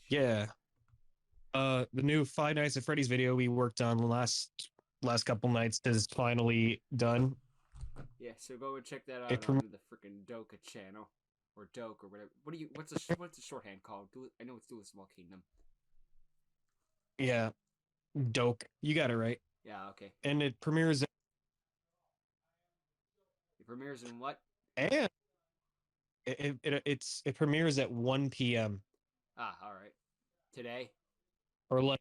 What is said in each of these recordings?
Yeah. The new Five Nights at Freddy's video we worked on last couple nights is finally done. Yeah, so go and check that It out prom- on the freaking Doka channel. Or Doke or whatever. What's the shorthand called? I know it's Do a Small Kingdom. yeah, dope. You got it right. Yeah, okay. And it premieres It premieres in what? and it premieres at 1 p.m. Ah, alright. Today? or like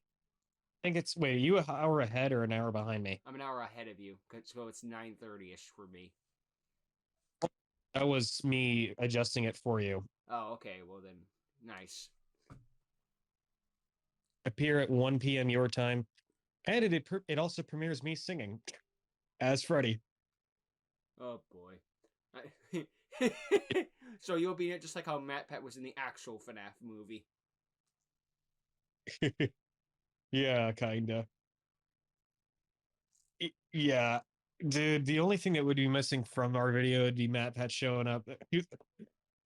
I think it's wait, are you an hour ahead or an hour behind me? I'm an hour ahead of you, so it's 9:30ish for me. That was me adjusting it for you. Oh, okay, well then, nice. Appear at 1 p.m. your time. And it also premieres me singing as Freddy. Oh boy. So you'll be in it just like how Matt Pat was in the actual FNAF movie. Yeah, kinda. Yeah. Dude, the only thing that would be missing from our video would be Matt Pat showing up.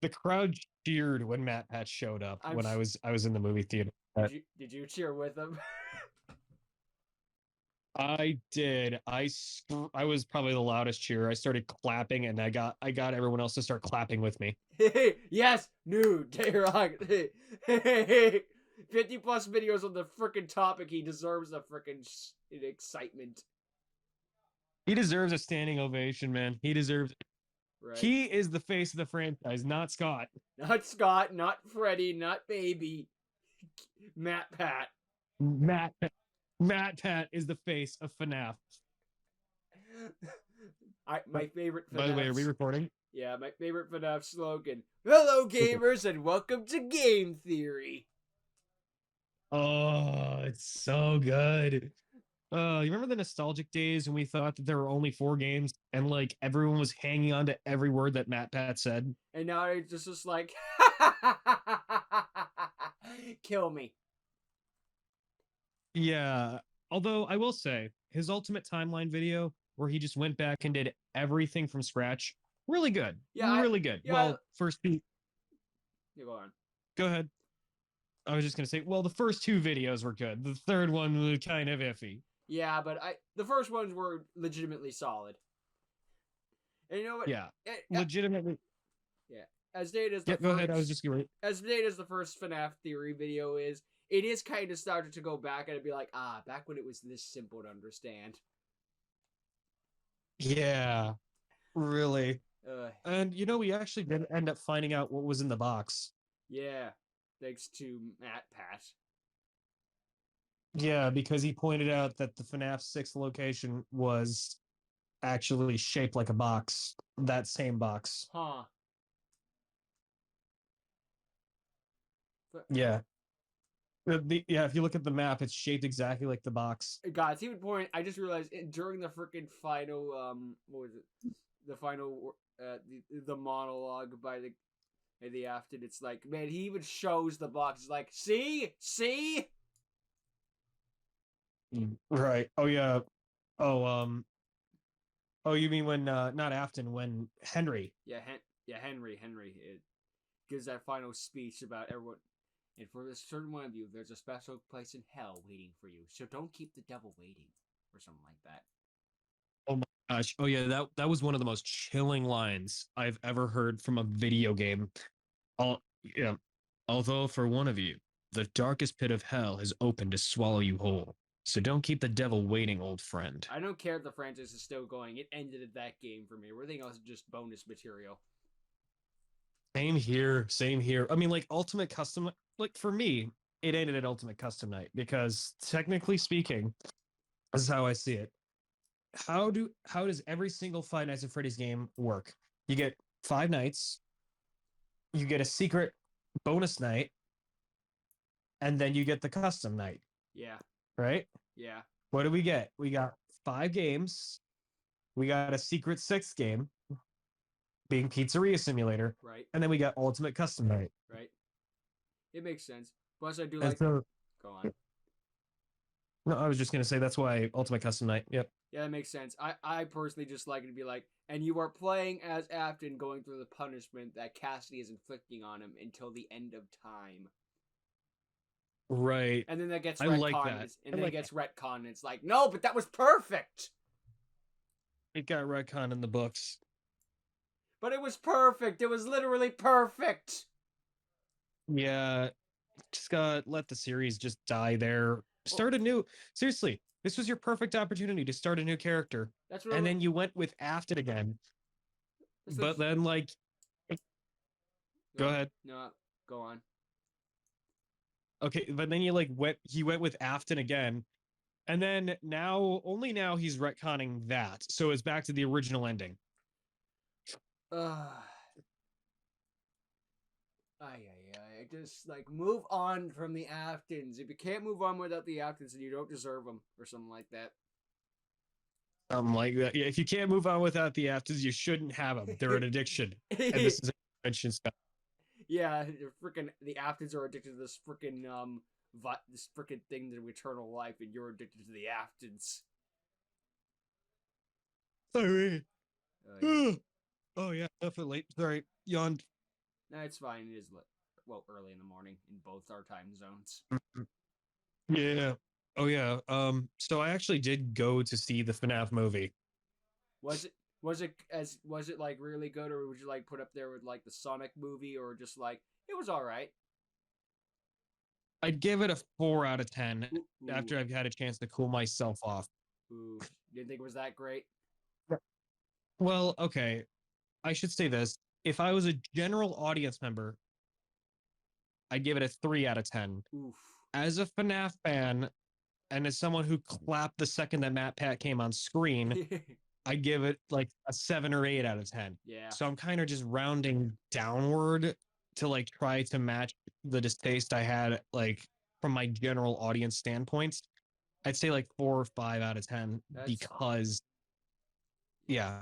The crowd cheered when Matt Pat showed up I'm. when I was in the movie theater. Did you cheer with him? I did. I was probably the loudest cheer. I started clapping and I got everyone else to start clapping with me. Yes, new J-Rock. 50 plus videos on the freaking topic. He deserves the freaking excitement. He deserves a standing ovation, man. He deserves Right. He is the face of the franchise, not Scott. Not Scott, not Freddy, not Baby. Matt Pat. Matt Matt Pat is the face of FNAF. My favorite By the way, are we FNAF. recording? Yeah, my favorite FNAF slogan. Hello, gamers, and welcome to Game Theory. Oh, it's so good. You remember the nostalgic days when we thought that there were only 4 games and like everyone was hanging on to every word that Matt Pat said? And now it's just like, kill me. Yeah. Although I will say his ultimate timeline video where he just went back and did everything from scratch, really good. Yeah, Really good. yeah. Well, first You go on. go ahead. I was just gonna say, well, the first 2 videos were good. The third one was kind of iffy. Yeah, but the first ones were legitimately solid. And you know what? Yeah. Legitimately. Yeah. As dated as Yeah, go ahead. I was just gonna as dated as the first FNAF theory video is, it is kind of started to go back and be like, back when it was this simple to understand. Yeah. Really. Uh, And we actually did end up finding out what was in the box. yeah. Thanks to Matt Pat. Yeah, because he pointed out that the FNAF 6 location was actually shaped like a box. That same box. Huh. But, Yeah. Yeah, if you look at the map, it's shaped exactly like the box. God, even point, I just realized during the freaking final, what was it? The final, the monologue by the Afton, it's like, man, he even shows the box. It's like, see? Right. Oh yeah. Oh oh, you mean when not Afton, when Henry. Yeah, Henry. It gives that final speech about everyone. And for a certain one of you, there's a special place in hell waiting for you. So don't keep the devil waiting, or something like that. Oh my gosh. Oh yeah, that was one of the most chilling lines I've ever heard from a video game. Yeah. Although for one of you, the darkest pit of hell has opened to swallow you whole. So don't keep the devil waiting, old friend. I don't care if the franchise is still going. It ended at that game for me. Everything else is just bonus material. Same here. Same here. I mean, like Ultimate Custom, like for me, it ended at Ultimate Custom Night because technically speaking, this is how I see it. How does every single Five Nights at Freddy's game work? You get 5 nights, you get a secret bonus night, and then you get the custom night, Yeah. right? Yeah. What do we get? We got 5 games. We got a secret 6th game being Pizzeria Simulator, Right. and then we got Ultimate Custom Night. Right. It makes sense. Plus, I do And like. so, Go on. no, I was just gonna say that's why Ultimate Custom Night. Yep. Yeah, that makes sense. I personally just like it to be like, and you are playing as Afton going through the punishment that Cassidy is inflicting on him until the end of time. Right. And then that gets I like retconned, that. and I then it like gets retconned, and it's like, no, but that was perfect. it got retcon in the books. But it was perfect. It was literally perfect. Yeah, just got let the series just die there. Well, Start a new. Seriously, this was your perfect opportunity to start a new character, that's and what. then you went with Afton again. That's But then, like, go no, ahead. no, go on. Okay, but then you like went. He went with Afton again, and then now only now he's retconning that, so it's back to the original ending. Ay, just like move on from the Aftons. If you can't move on without the Aftons, then you don't deserve them, or something like that. Like that. Yeah, if you can't move on without the Aftons, you shouldn't have them. They're an addiction, and this is an addiction stuff. Yeah, the Aftons are addicted to this freaking this freaking thing to eternal life, and you're addicted to the Aftons. Sorry. Yeah. Oh yeah, definitely. Sorry, yawned. No, it's fine. It is well early in the morning in both our time zones. Yeah. Oh yeah. So I actually did go to see the FNAF movie. Was it was it like really good, or would you like put up there with like the Sonic movie, or just like it was all right? I'd give it a 4 out of 10 Ooh, ooh, after I've had a chance to cool myself off. ooh. Didn't think it was that great. Well, okay. I should say this. If I was a general audience member, I'd give it a 3 out of 10. Oof. As a FNAF fan, and as someone who clapped the second that Matt Pat came on screen, I give it like a 7 or 8 out of 10. Yeah. So I'm kind of just rounding downward to like try to match the distaste I had like from my general audience standpoints. I'd say like 4 or 5 out of 10 That's because yeah.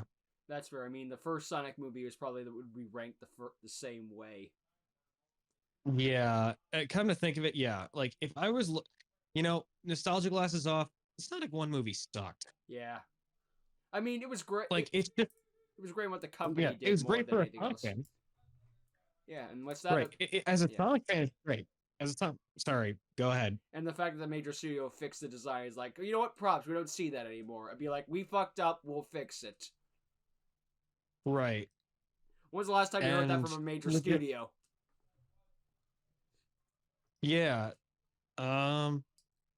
that's fair. I mean, the first Sonic movie was probably that would be ranked the same way. Yeah. Come to think of it, yeah. Like if I was nostalgia glasses off, Sonic 1 movie sucked. Yeah. I mean, it was great. Like it's just It was great what the yeah, company it did was more great than for a anything Sonic else. fan. Yeah, and what's that? Right. As a Yeah. Sonic fan, it's great. As a Sonic, sorry, go ahead. And the fact that the major studio fixed the design is like, you know what, props, we don't see that anymore. I'd be like, we fucked up, we'll fix it. Right. When's the last time you heard that And from a major studio? yeah. Um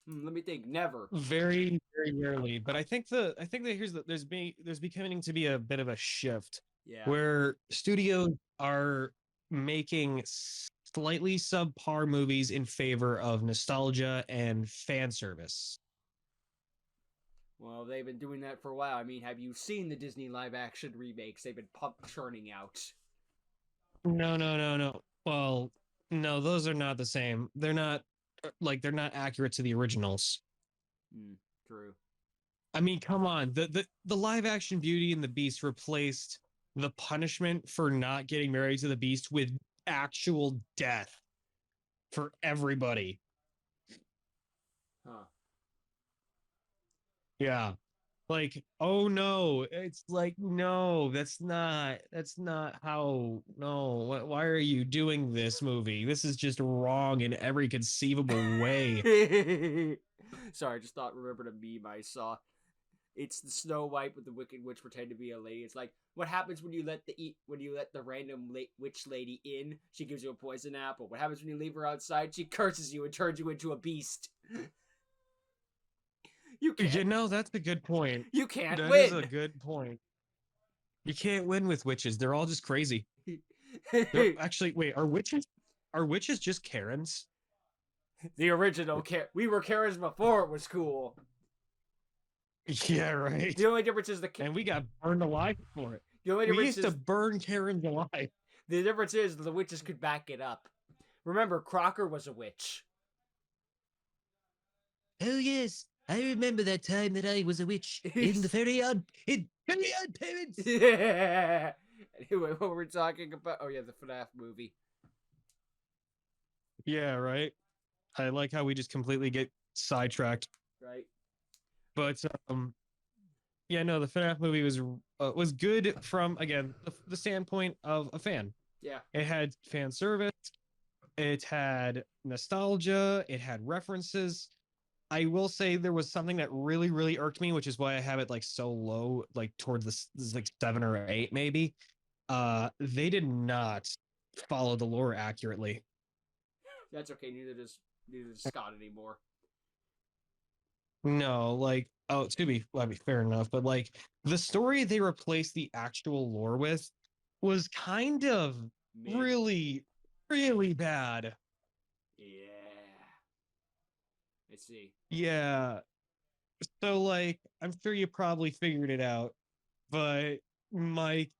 Let me think. Never. very, very rarely. But I think that there's becoming to be a bit of a shift Yeah. where studios are making slightly subpar movies in favor of nostalgia and fan service. Well, they've been doing that for a while. I mean, have you seen the Disney live action remakes they've been churning out? No, no, no, no. Well, no, those are not the same. They're not accurate to the originals. True. I mean, come on. The live action Beauty and the Beast replaced the punishment for not getting married to the Beast with actual death for everybody. Huh. Yeah. Like, oh no, it's like no, that's not how no, why are you doing this movie? This is just wrong in every conceivable way. Sorry, I just remembered a meme I saw. It's the Snow White with the Wicked Witch pretend to be a lady. It's like, what happens when you let the random witch lady in? She gives you a poison apple. What happens when you leave her outside? She curses you and turns you into a beast. You can't. You know, that's a good point. You can't That win. is a good point. You can't win with witches. They're all just crazy. Actually, wait, are witches just Karens? The original we were Karens before it was cool. Yeah, right. The only difference is and we got burned alive for it. The only We difference used to is burn Karens alive. the difference is the witches could back it up. Remember, Crocker was a witch. Oh yes, I remember that time that I was a witch in Very Odd Parents. Yeah. Anyway, what we're talking about? Oh yeah, the FNAF movie. Yeah, right. I like how we just completely get sidetracked. Right. But yeah, no, the FNAF movie was good from again the standpoint of a fan. Yeah. It had fan service. It had nostalgia, it had references. I will say there was something that really, really irked me, which is why I have it like so low, like towards this like 7 or 8, maybe. They did not follow the lore accurately. That's okay. Neither does Scott anymore. No, like, oh, to be, well, I mean, fair enough, but like the story they replaced the actual lore with was kind of Mid. really, really bad. Yeah. Let's see. Yeah. So like, I'm sure you probably figured it out, but Mike,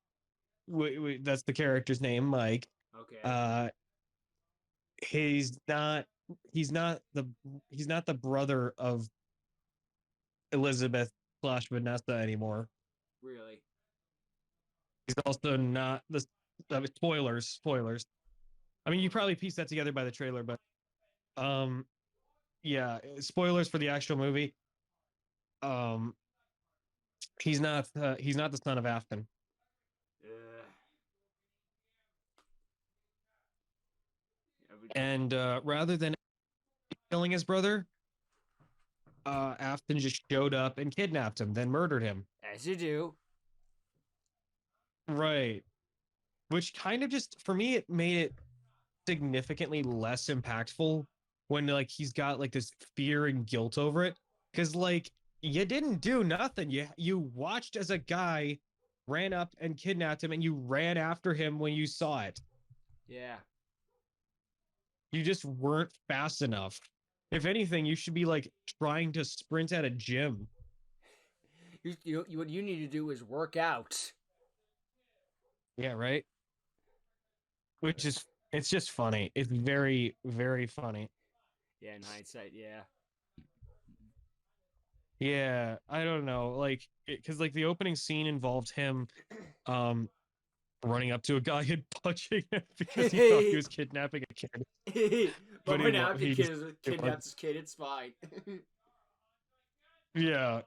that's the character's name, Mike. Okay. Uh, he's not, he's not the, he's not the brother of Elizabeth slash Vanessa anymore. Really. He's also not the, spoilers. I mean, you probably pieced that together by the trailer, but um, yeah, spoilers for the actual movie. Um, he's not the son of Afton. Uh, And rather than killing his brother, Afton just showed up and kidnapped him, then murdered him. as you do. Right. Which kind of just, for me, it made it significantly less impactful when like he's got like this fear and guilt over it. Because like you didn't do nothing. You watched as a guy ran up and kidnapped him, and you ran after him when you saw it. Yeah. You just weren't fast enough. If anything, you should be like trying to sprint at a gym. What you need to do is work out. Yeah, right. Which is, it's just funny. It's very, very funny. Yeah, in hindsight, yeah. Yeah, I don't know, like, because like the opening scene involved him, um, running up to a guy and punching him because he thought he was kidnapping a kid, But but when after he just, kidnaps his kid, it's fine. yeah.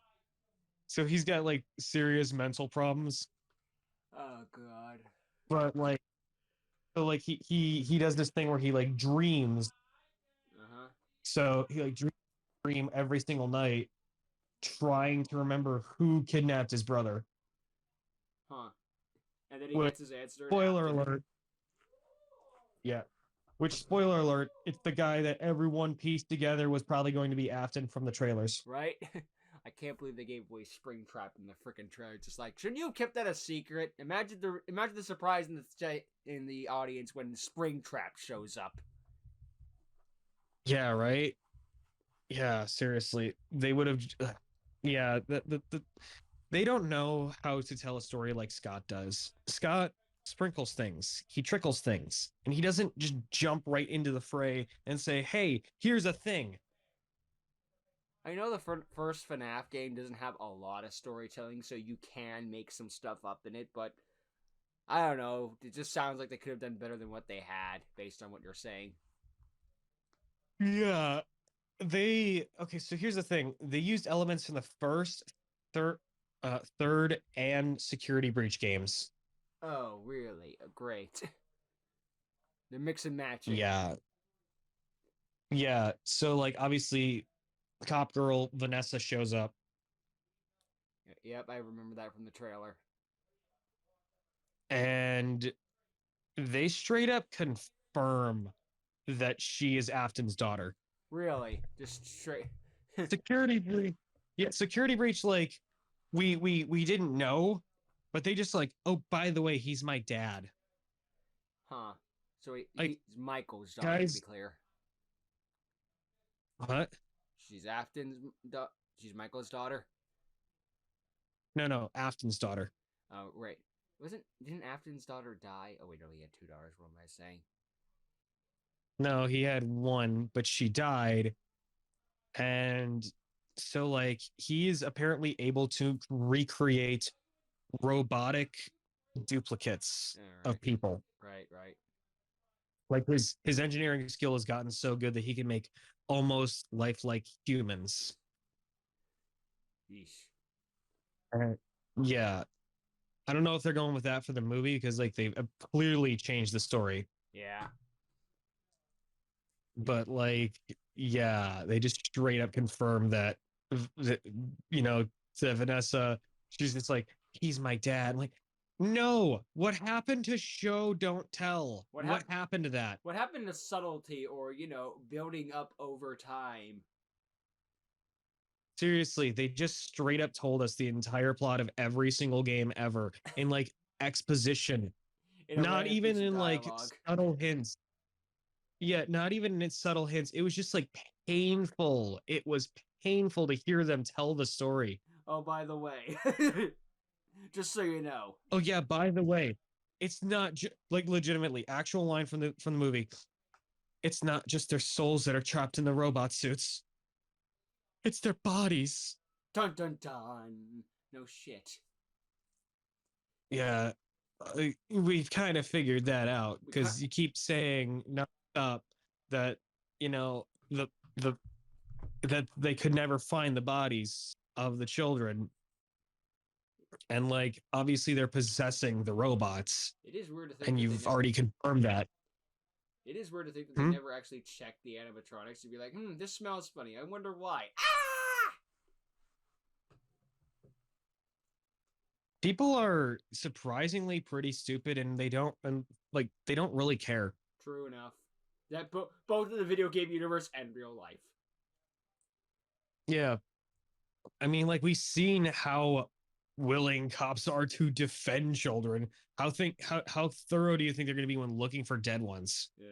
So he's got like serious mental problems, Oh god. but like, so like he does this thing where he like dreams. Uh huh. So he like dream every single night, trying to remember who kidnapped his brother. Huh. And then he Which, gets his answer in spoiler Afton. alert, yeah. Which, spoiler alert, it's the guy that everyone pieced together was probably going to be Afton from the trailers. Right? I can't believe they gave away Springtrap in the freaking trailer. Just like, shouldn't you have kept that a secret? Imagine the surprise in the audience when Springtrap shows up. Yeah, right. Yeah, seriously, they would have. Yeah, they don't know how to tell a story like Scott does. Scott sprinkles things, he trickles things, and he doesn't just jump right into the fray and say, "Hey, here's a thing." I know the first Fnaf game doesn't have a lot of storytelling, so you can make some stuff up in it, but I don't know. It just sounds like they could have done better than what they had, based on what you're saying. Yeah, they okay. So here's the thing: they used elements from the first, third, and Security Breach games. Oh, really? Great. They're mix and matching. Yeah, yeah. So like, obviously, Cop Girl Vanessa shows up, Yep, I remember that from the trailer. and they straight up confirm that she is Afton's daughter. Really? Just straight. Security breach. Yeah, security breach. Like, we didn't know, but they just like, oh, by the way, he's my dad. Huh. So Like, he's Michael's daughter, to be guys, clear. what? She's Afton's. She's Michael's daughter. No, Afton's daughter. Oh, right. Didn't Afton's daughter die? Oh wait, no, he had two daughters. What am I saying? No, he had one, but she died, and so like he's apparently able to recreate robotic duplicates All right. of people. Right. Like his engineering skill has gotten so good that he can make almost lifelike humans. Yeesh. Yeah, I don't know if they're going with that for the movie because like they've clearly changed the story. Yeah. but like, yeah, they just straight up confirm that, that you know, to Vanessa, she's just like, he's my dad. I'm like, no, what happened to show don't tell? What What happened? happened to that? What happened to subtlety or building up over time? Seriously, they just straight up told us the entire plot of every single game ever in like exposition, In a not random even piece of in like dialogue. subtle hints. Yeah, not even in its subtle hints. It was just like painful. It was painful to hear them tell the story. Oh, by the way, just so you know. Oh yeah, by the way, it's not like legitimately actual line from the movie. It's not just their souls that are trapped in the robot suits. It's their bodies. Dun dun dun. No shit. Yeah, we've kind of figured that out We can't. because you keep saying up that you know the that they could never find the bodies of the children, and like obviously they're possessing the robots, It is weird to think and that they you've never. already confirmed that. It is weird to think that they Hmm? never actually checked the animatronics to be like, this smells funny. I wonder why. Ah! People are surprisingly pretty stupid, and they don't really care. True enough. That both in the video game universe and real life. Yeah, I mean, like we've seen how willing cops are to defend children. How thorough do you think they're going to be when looking for dead ones? Yeah,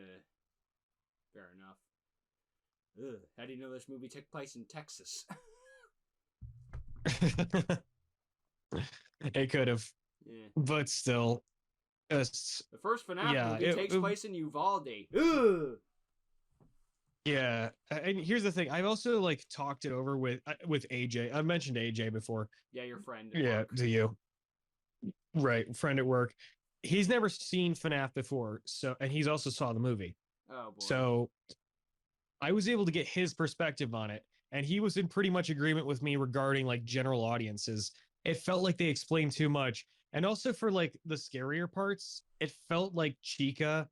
fair enough. Ugh, how do you know this movie took place in Texas? It could have, Yeah. but still, it's The first FNAF yeah, movie takes place in Uvalde. Ugh! yeah. And here's the thing: I've also like talked it over with AJ. I mentioned AJ before. Yeah, your friend at Yeah, work. to you, right? Friend at work. He's never seen FNAF before, so and he's also saw the movie. Oh boy. So I was able to get his perspective on it, and he was in pretty much agreement with me regarding like general audiences. It felt like they explained too much, and also for like the scarier parts, it felt like Chica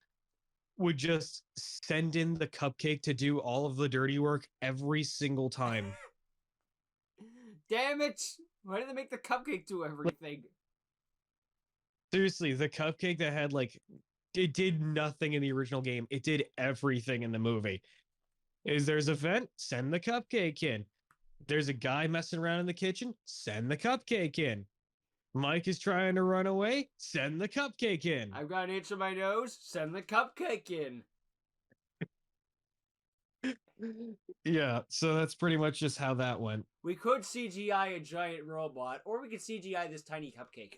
would just send in the cupcake to do all of the dirty work every single time. Damn it! Why did they make the cupcake do Like, everything? seriously, the cupcake that had like it did nothing in the original game. It did everything in the movie. Is there's a vent? Send the cupcake in. There's a guy messing around in the kitchen? Send the cupcake in. Mike is trying to run away? Send the cupcake in. I've got an itch on my nose. Send the cupcake in. Yeah, so that's pretty much just how that went. We could CGI a giant robot, or we could CGI this tiny cupcake.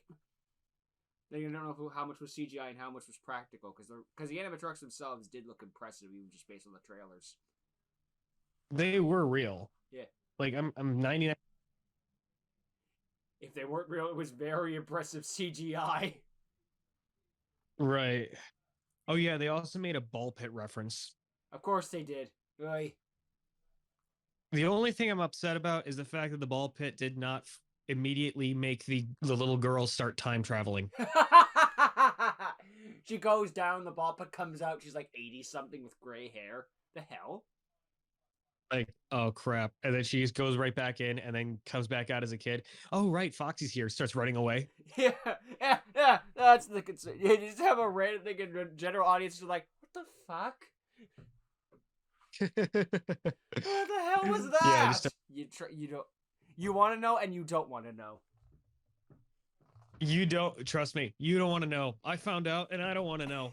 I don't know how much was CGI and how much was practical, because the animatronics themselves did look impressive, even just based on the trailers. They were real. Yeah. Like I'm 99. If they weren't real, it was very impressive CGI. Right. Oh yeah, they also made a ball pit reference. Of course they did. Oy. The only thing I'm upset about is the fact that the ball pit did not immediately make the little girl start time traveling. She goes down, the ball pit comes out, she's like 80 something with gray hair. The hell? Like, oh crap. And then she just goes right back in and then comes back out as a kid. Oh right, Foxy's here, starts running away. Yeah, that's the concern. You just have a random thing in the general audience who's like, what the fuck? What the hell was that? Yeah, You don't you want to know and you don't want to know. you don't trust me. You don't want to know. I found out and I don't want to know.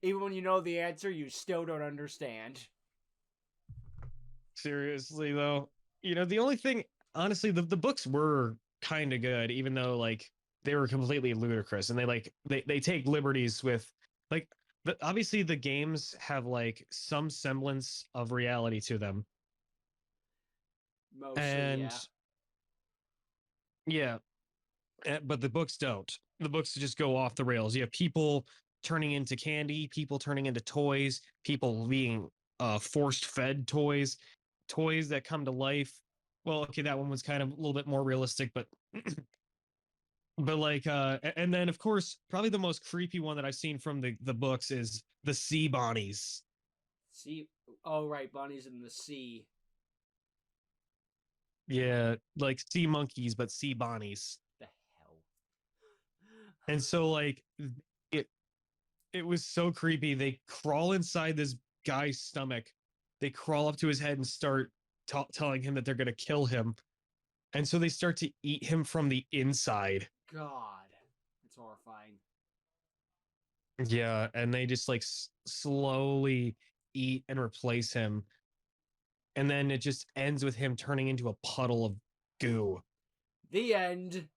Even when you know the answer, you still don't understand. Seriously though, the only thing, honestly, the books were kind of good, even though like they were completely ludicrous, and they take liberties with like obviously the games have like some semblance of reality to them, Mostly, and yeah. yeah, but the books don't. The books just go off the rails. You have people turning into candy, people turning into toys, people being forced fed toys that come to life. Well, okay, that one was kind of a little bit more realistic, but like and then of course probably the most creepy one that I've seen from the books is the sea bonnies. Sea. Oh right, Bonnie's in the sea. Yeah, like sea monkeys, but sea bonnies. The hell. And so like it it was so creepy. They crawl inside this guy's stomach. They crawl up to his head and start telling him that they're going to kill him. And so they start to eat him from the inside. God, it's horrifying. Yeah, and they just like slowly eat and replace him. And then it just ends with him turning into a puddle of goo. The end.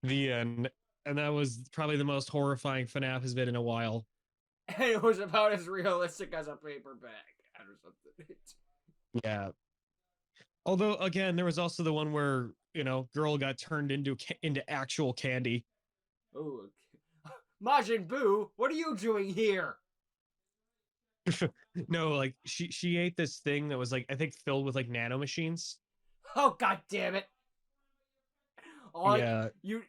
The end. And that was probably the most horrifying FNAF has been in a while. And it was about as realistic as a paperback or something. Yeah. Although again, there was also the one where, girl got turned into actual candy. Oh, okay. Majin Buu, what are you doing here? No, like she ate this thing that was like I think filled with like nano machines. Oh god damn it! Oh, Yeah. you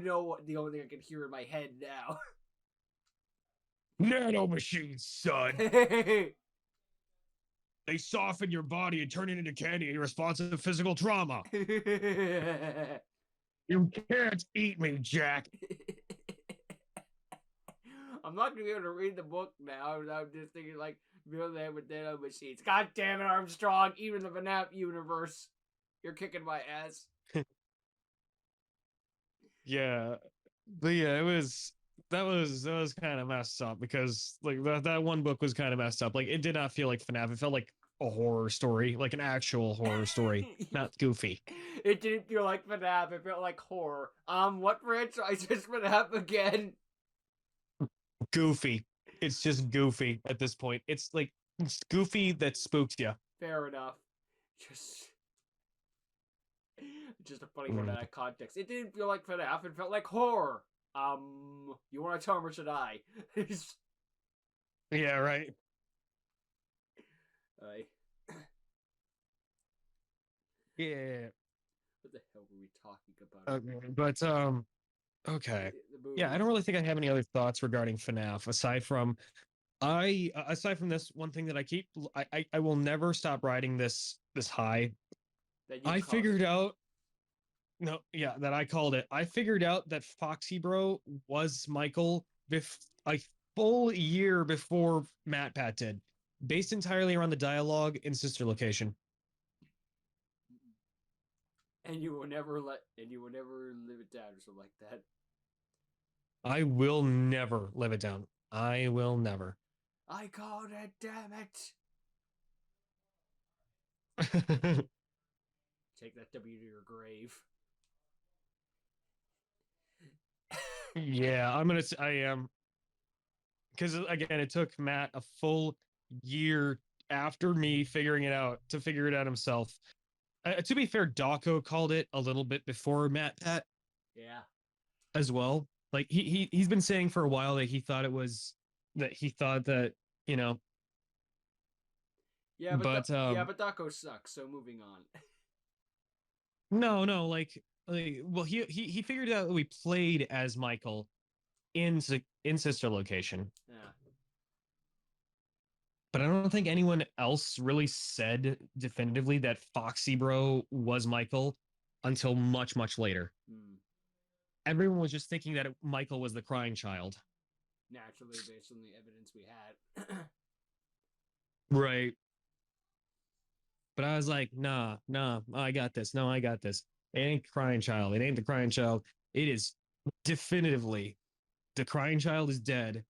know what? The only thing I can hear in my head now. Nano machines, son. They soften your body and turn it into candy in response to physical trauma. You can't eat me, Jack. I'm not gonna be able to read the book now. I'm just thinking like build them with nano machines. God damn it, Armstrong! Even the Fnaf universe, you're kicking my ass. Yeah, but yeah, that was kind of messed up because like that one book was kind of messed up. Like it did not feel like FNAF. It felt like a horror story, like an actual horror story, not goofy. It didn't feel like FNAF. It felt like horror. What franchise is FNAF again? Goofy. It's just goofy at this point. It's goofy that spooks you. Fair enough. Just a funny one out of context. It didn't feel like FNAF. It felt like horror. You want to tell him or should I? Yeah, right. I. Yeah. What the hell were we talking about? But okay. Yeah, I don't really think I have any other thoughts regarding FNAF aside from this one thing that I will never stop riding this high. I figured out no, yeah, that I called it. I figured out that Foxy Bro was Michael a full year before Matt Pat did, based entirely around the dialogue in Sister Location. And you will never live it down or something like that. I will never live it down. I will never. I called it, damn it. Take that W to your grave. Yeah, I am. Because again, it took Matt a full year after me figuring it out to figure it out himself. To be fair, Dawko called it a little bit before Matt Pat. Yeah. As well. Like he's been saying for a while that he thought that Yeah, but but Dawko sucks. So moving on. No, well he figured out that we played as Michael in Sister Location. Yeah. But I don't think anyone else really said definitively that Foxy Bro was Michael until much, much later. Everyone was just thinking that Michael was the crying child. Naturally, based on the evidence we had. Right. But I was like, nah, I got this. No, I got this. It ain't crying child. It ain't the crying child. It is definitively the crying child is dead,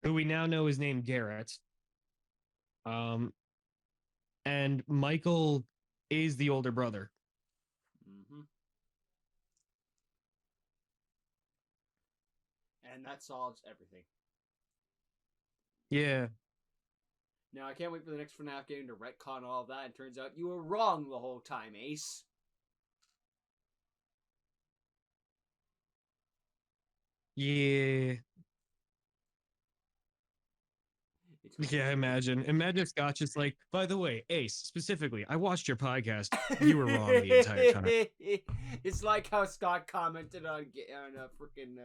who we now know is named Garrett. And Michael is the older brother. Mm-hmm. And that solves everything. Yeah. Now, I can't wait for the next FNAF game to retcon all of that, and turns out you were wrong the whole time, Ace. Yeah. Yeah, imagine if Scotch is like, by the way, Ace, specifically, I watched your podcast. You were wrong the entire time. It's like how Scott commented on a freaking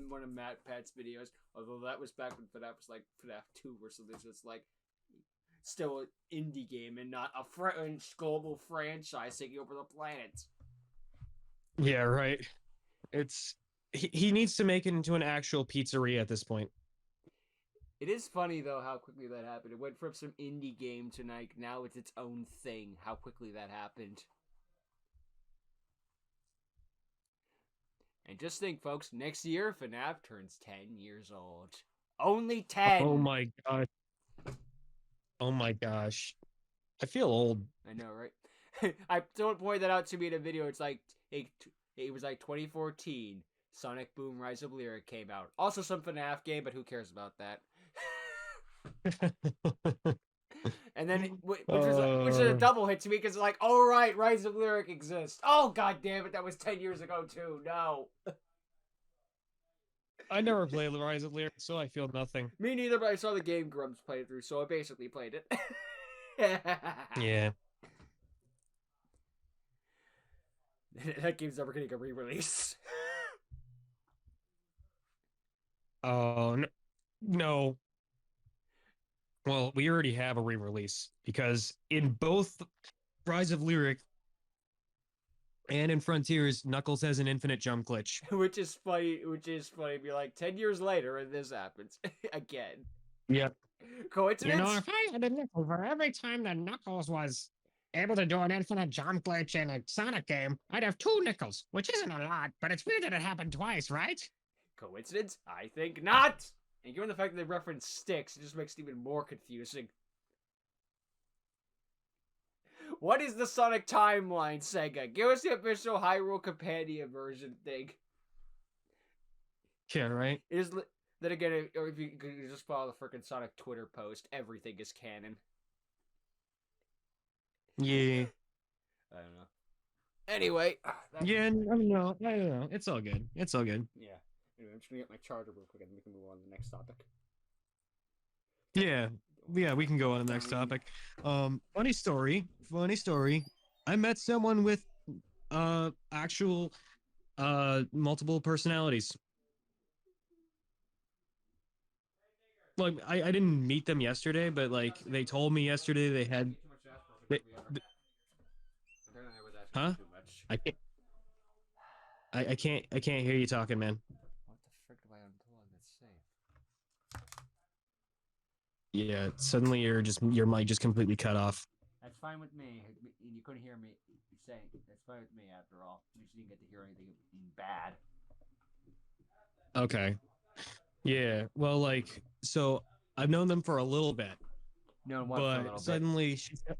one of Matt Pat's videos. Although that was back when FNAF was like FNAF 2 or something. So it's like still an indie game and not a global franchise taking over the planet. Yeah, right. It's he needs to make it into an actual pizzeria at this point. It is funny though how quickly that happened. It went from some indie game to like now it's its own thing. How quickly that happened. And just think, folks, next year FNAF turns 10 years old. Only 10. Oh my god. Oh my gosh. I feel old. I know, right? I don't point that out to me in a video. It's like it was like 2014. Sonic Boom Rise of Lyric came out. Also some FNAF game, but who cares about that? And then which is a double hit to me because like, oh right, Rise of Lyric exists. Oh god damn it, that was 10 years ago too. No. I never played Rise of Lyric, so I feel nothing. Me neither, but I saw the Game Grumps play through, so I basically played it. Yeah. That game's never getting a re-release. Oh no. Well, we already have a re-release because in both Rise of Lyric and in Frontiers, Knuckles has an infinite jump glitch. Which is funny. Be like 10 years later and this happens again. Yep. Coincidence? You know, if I had a nickel for every time that Knuckles was able to do an infinite jump glitch in a Sonic game, I'd have 2 nickels, which isn't a lot, but it's weird that it happened twice, right? Coincidence? I think not. And given the fact that they reference sticks, it just makes it even more confusing. What is the Sonic timeline, Sega? Give us the official Hyrule Companion version thing. Yeah, right? It is. Then again, or if you could just follow the freaking Sonic Twitter post, everything is canon. Yeah. I don't know. Anyway. Yeah, I don't know. It's all good. It's all good. Yeah. Anyway, I'm just gonna get my charger real quick and we can move on to the next topic. Yeah. Yeah, we can go on to the next topic. Funny story. I met someone with actual multiple personalities. Like I didn't meet them yesterday, but like they told me yesterday they had huh? I can't hear you talking, man. What the frick do I unplug? That's safe. Yeah, suddenly your mic just completely cut off. That's fine with me. You couldn't hear me saying. That's fine with me after all. You just didn't get to hear anything bad. Okay. Yeah. Well, like, so I've known them for a little bit. No, what? For a little suddenly bit?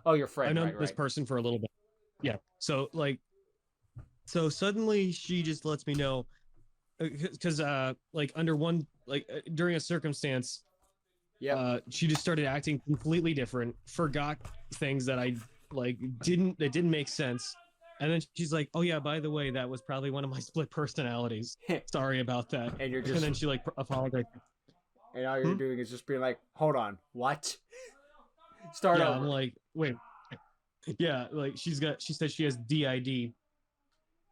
Oh, your friend. I've known this person for a little bit. Yeah. So suddenly she just lets me know because like under one during a circumstance. Yeah. She just started acting completely different, forgot things that I didn't make sense. And then she's like, "Oh yeah, by the way, that was probably one of my split personalities. Sorry about that." And you're just and then she apologized. And all you're doing is just being like, "Hold on, what?" Start over. I'm like, wait. Yeah, like she said she has DID.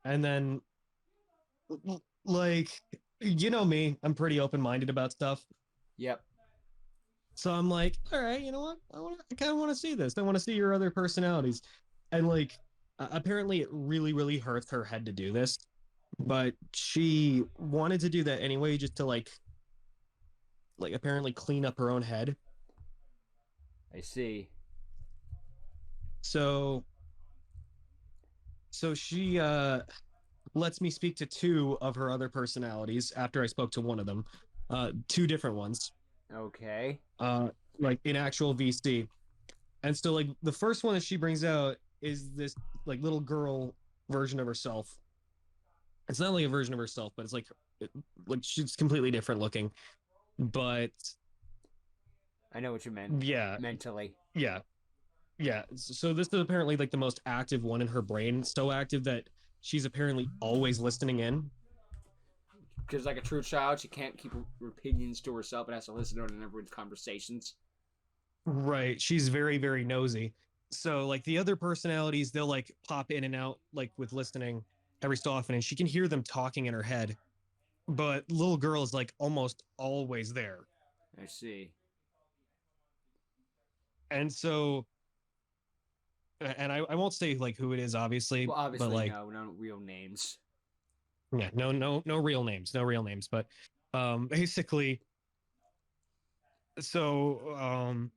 And then like, you know me, I'm pretty open-minded about stuff. Yep. So I'm like, all right, you know what? I kind of want to see this. I want to see your other personalities. And like, apparently it really, really hurts her head to do this, but she wanted to do that anyway, just to like apparently clean up her own head. I see. So she lets me speak to 2 of her other personalities after I spoke to one of them, 2 different ones. Okay. Like in actual VC. And so like the first one that she brings out is this like little girl version of herself. It's not like a version of herself, but it's like she's completely different looking. But I know what you meant. Yeah. Mentally. Yeah. Yeah. So this is apparently like the most active one in her brain, so active that she's apparently always listening in. Because like a true child, she can't keep her opinions to herself and has to listen to everyone's conversations. Right. She's very, very nosy. So like the other personalities, they'll like pop in and out like with listening every so often, and she can hear them talking in her head. But little girl is like almost always there. I see. And so and I won't say like who it is, obviously, Well, but obviously, like no real names. yeah, no real names, no real names. But basically, so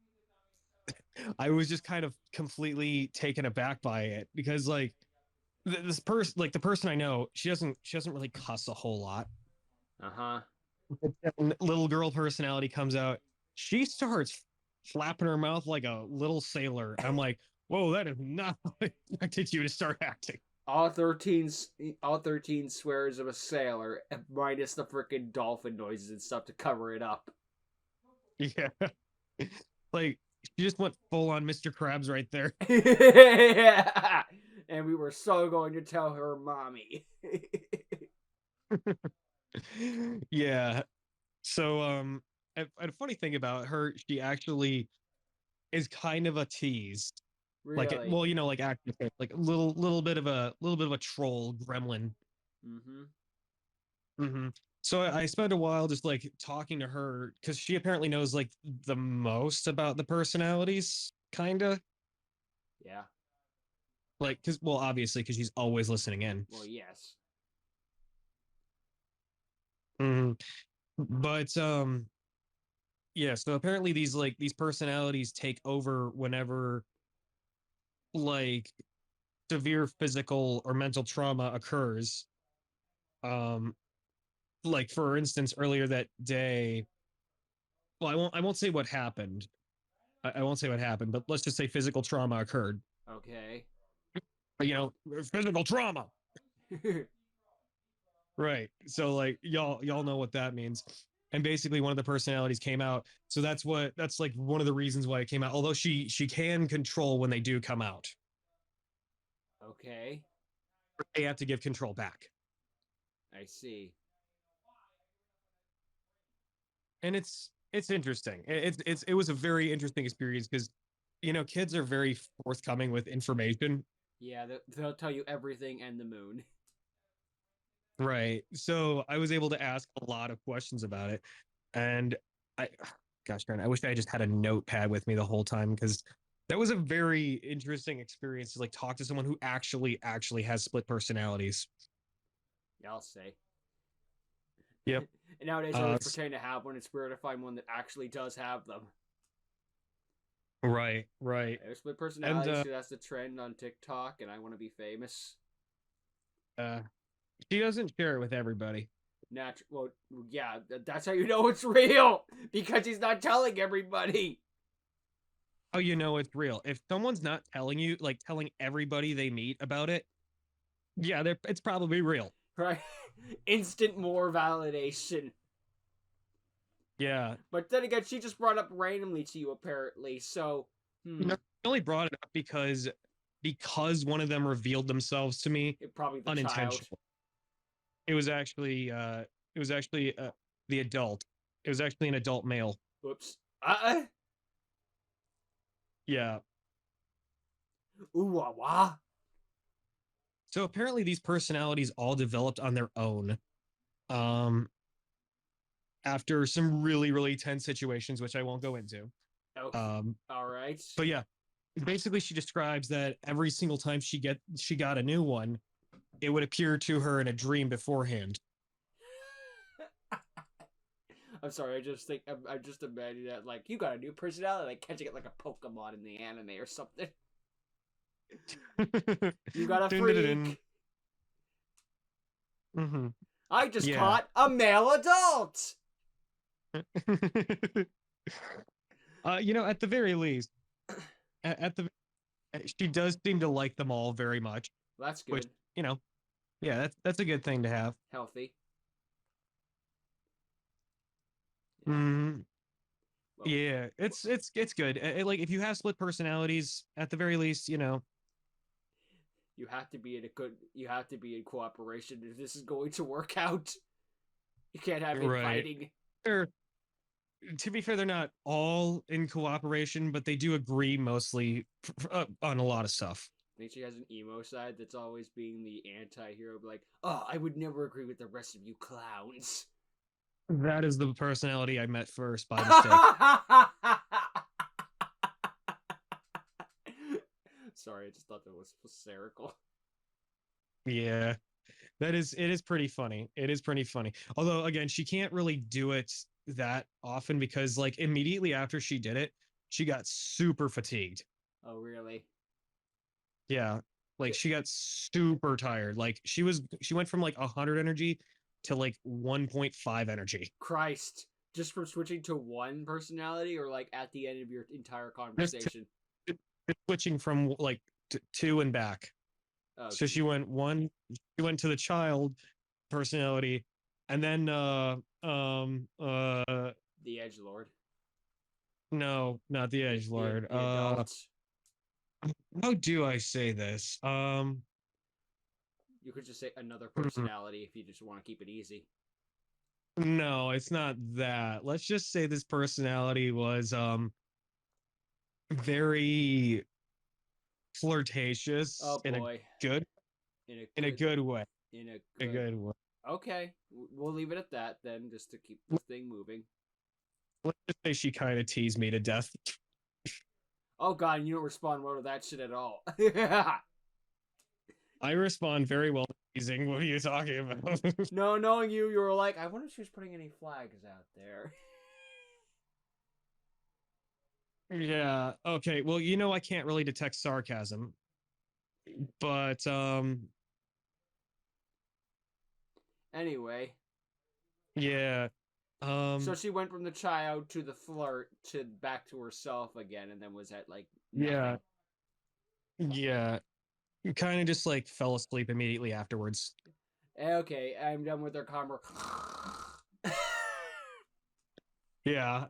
I was just kind of completely taken aback by it because like this person, like the person I know, she doesn't really cuss a whole lot. Uh-huh. Little girl personality comes out, she starts flapping her mouth like a little sailor. I'm like, whoa, that is not how I expected you to start acting. All 13 swears of a sailor, minus the freaking dolphin noises and stuff to cover it up. Yeah. Like she just went full on Mr. Krabs right there. Yeah. And we were so going to tell her mommy. Yeah. So a funny thing about her, she actually is kind of a tease. Like it, Really? well, like acting like a little bit of a troll gremlin. Mm-hmm. Hmm. So I spent a while just like talking to her because she apparently knows like the most about the personalities, kinda. Yeah. Like, because well, obviously, because she's always listening in. Well, yes. Hmm. But yeah. So apparently, these personalities take over whenever like severe physical or mental trauma occurs. Um, like for instance, earlier that day. Well, I won't say what happened. I won't say what happened, but let's just say physical trauma occurred. Okay. Physical trauma. Right. So like y'all know what that means. And basically one of the personalities came out. So that's like one of the reasons why it came out. Although she can control when they do come out. Okay. They have to give control back. I see. And it's interesting. It was a very interesting experience because kids are very forthcoming with information. Yeah, they'll tell you everything and the moon. Right. So I was able to ask a lot of questions about it. And I, gosh darn, I wish I just had a notepad with me the whole time because that was a very interesting experience to like talk to someone who actually has split personalities. Yeah, I'll say. Yep. And nowadays, I always S- pretend to have one. It's rare to find one that actually does have them. right, right. There's split And personalities. So that's the trend on TikTok, and I want to be famous. uh she doesn't share it with everybody. Well, yeah, that's how you know it's real because he's not telling everybody. Oh, it's real. If someone's not telling you, like telling everybody they meet about it, yeah, it's probably real. Right? Instant more validation. Yeah. But then again, she just brought up randomly to you apparently. So, No, I only brought it up because one of them revealed themselves to me probably the child. unintentionally. It was actually the adult. It was actually an adult male. Whoops. Yeah. Ooh wah wah. So apparently these personalities all developed on their own. Um After some really, really tense situations, which I won't go into. Okay. Um All right. but yeah, basically she describes that every single time she got a new one, it would appear to her in a dream beforehand. I'm sorry. I just imagine that like you got a new personality, like catching it like a Pokemon in the anime or something. You got a freak. Mm-hmm. I just Yeah. caught a male adult. At the very least, at the she does seem to like them all very much, That's good. which yeah, that's a good thing to have. Healthy. Mm, Well, yeah, it's good. Like if you have split personalities, at the very least, you have to be in cooperation if this is going to work out. You can't have Right. infighting. They're, to be fair, they're not all in cooperation, but they do agree mostly on a lot of stuff. I think she has an emo side that's always being the anti-hero, like, oh, I would never agree with the rest of you clowns. That is the personality I met first by mistake. Sorry, I just thought that was hysterical. Yeah, it is pretty funny. It is pretty funny. Although, again, she can't really do it that often because, like, immediately after she did it, she got super fatigued. Oh, really? Yeah, like she got super tired. Like she went from like 100 energy to like 1.5 energy. Christ. Just from switching to one personality, or like at the end of your entire Just conversation? switching from like two and back. Oh, So she went to the child personality, and then the Edge Lord. no, not the Edge Lord. The adult. How do I say this? You could just say another personality if you just want to keep it easy. No, it's not that. Let's just say this personality was very flirtatious Oh in a boy. good In a good way. In a A good. good way. Okay, we'll leave it at that then, just to keep this thing moving. Let's just say she kind of teased me to death. Oh god, you don't respond well to that shit at all. I respond very well to teasing. What are you talking about? No, knowing you, you were like, I wonder if she was putting any flags out there. Yeah. Okay. Well, I can't really detect sarcasm, but Anyway, yeah. so she went from the child to the flirt to back to herself again, and then was at like yeah, nothing. yeah. Kind of just like fell asleep immediately afterwards. Okay, I'm done with her conver. Yeah.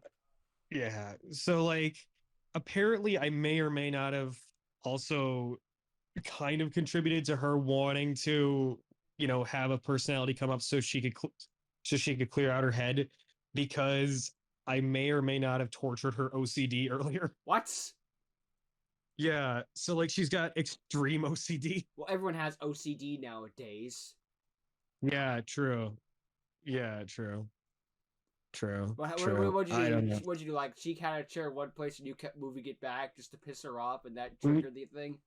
Yeah. So like apparently I may or may not have also kind of contributed to her wanting to, have a personality come up so she could clear out her head because I may or may not have tortured her OCD earlier. What? Yeah, so like she's got extreme OCD. Well, everyone has OCD nowadays. Yeah, true. Yeah, true. True. What'd True. you do? I don't know. What'd you do? Like, she had a chair one place and you kept moving it back just to piss her off, and that triggered the thing?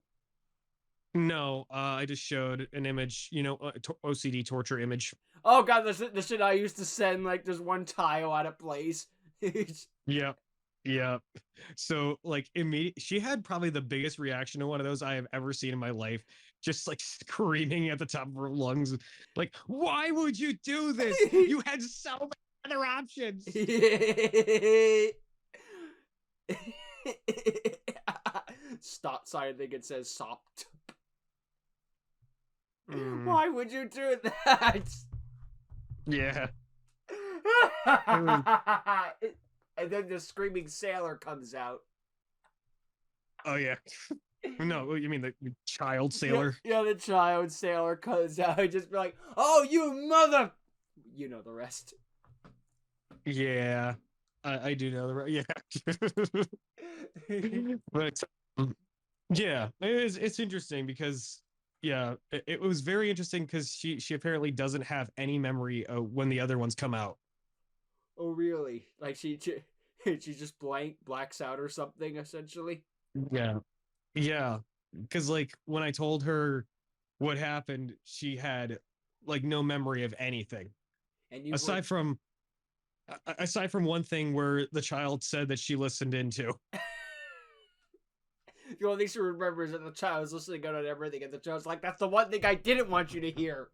No, I just showed an image, OCD torture image. Oh god, the shit I used to send, like, there's one tile out of place. Yep. Yep. So like she had probably the biggest reaction to one of those I have ever seen in my life. Just like screaming at the top of her lungs, like, why would you do this? You had so many other options. Stop sign, I think it says sopped. Mm, Why would you do that? yeah. And then the screaming sailor comes out. Oh yeah. No, you mean the child sailor? Yeah, the child sailor comes out and just be like, oh, you mother... You know the rest. Yeah. I do know the right. Yeah. But yeah, it's interesting because yeah, it was very interesting because she apparently doesn't have any memory when the other ones come out. Oh, really? Like she just blacks out or something, essentially? Yeah. Yeah. Because like when I told her what happened, she had like no memory of anything. And you aside from one thing where the child said that she listened into. The only thing she remembers is that the child was listening on everything, and the child's like, that's the one thing I didn't want you to hear.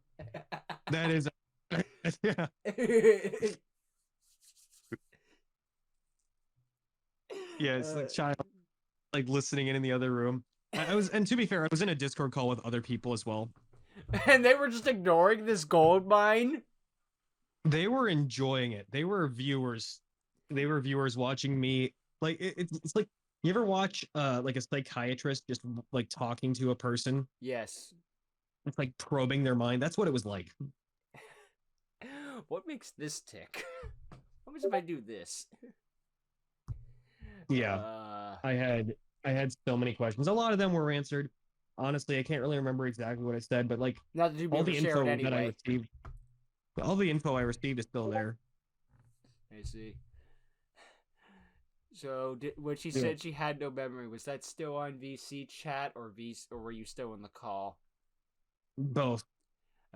That is yeah. Yeah, it's the child like listening in the other room. And to be fair, I was in a Discord call with other people as well. And they were just ignoring this gold mine? They were enjoying it. They were viewers. They were viewers watching me. Like it's like, you ever watch like a psychiatrist just like talking to a person? Yes. It's like probing their mind. That's what it was like. What makes this tick? What happens if I do this? Yeah, I had so many questions. A lot of them were answered. Honestly, I can't really remember exactly what I said, but like Not that you'd be all able the to share it info that I anyway. received, all the info I received is still there. I see. So, when she Yeah. said she had no memory, was that still on VC chat or were you still in the call? Both.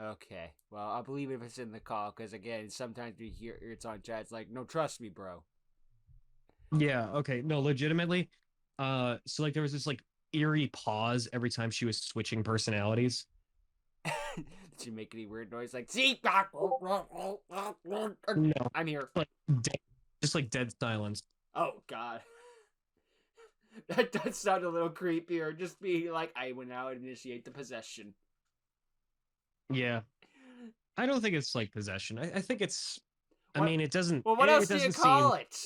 Okay. Well, I believe if it's in the call, because again, sometimes we hear it's on chat. It's like, no, trust me, bro. Yeah, okay. No, legitimately. So like there was this like eerie pause every time she was switching personalities. Did she make any weird noise like, see? No, I'm here. like just like dead silence. Oh, God. That does sound a little creepier. Just be like, I will now initiate the possession. Yeah. I don't think it's like possession. I think it's I What- mean it doesn't Well, what it, else it do you doesn't call seem it?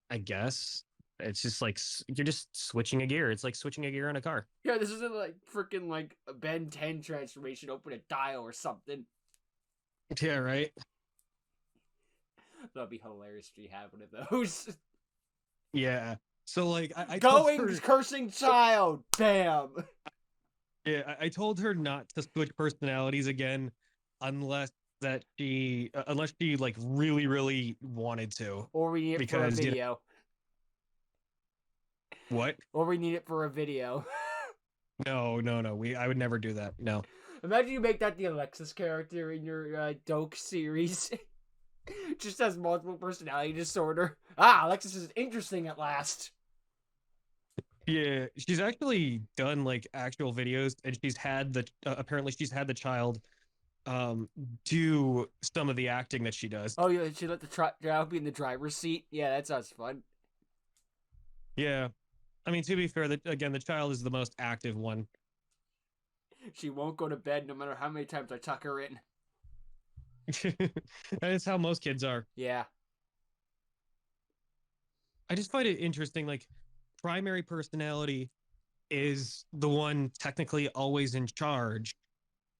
I guess it's just like you're just switching a gear. It's like switching a gear on a car. Yeah, this isn't like freaking like a Ben 10 transformation, open a dial or something. Yeah, right. That'd be hilarious if you had one of those. Yeah. So like I told Going her, cursing child. Bam. yeah, I told her not to switch personalities again unless unless she like really wanted to. Or we need it for a Because video. what? Or we need it for a video. No. I would never do that. No. Imagine you make that the Alexis character in your Doke series. Just has multiple personality disorder. Ah, Alexis is interesting at last. Yeah, she's actually done like actual videos, and she's had the apparently she's had the child do some of the acting that she does. Oh, yeah, she let the child be in the driver's seat. Yeah, that sounds fun. Yeah. I mean, to be fair, the child is the most active one. She won't go to bed no matter how many times I tuck her in. That's how most kids are. Yeah. I just find it interesting. Like, primary personality is the one technically always in charge,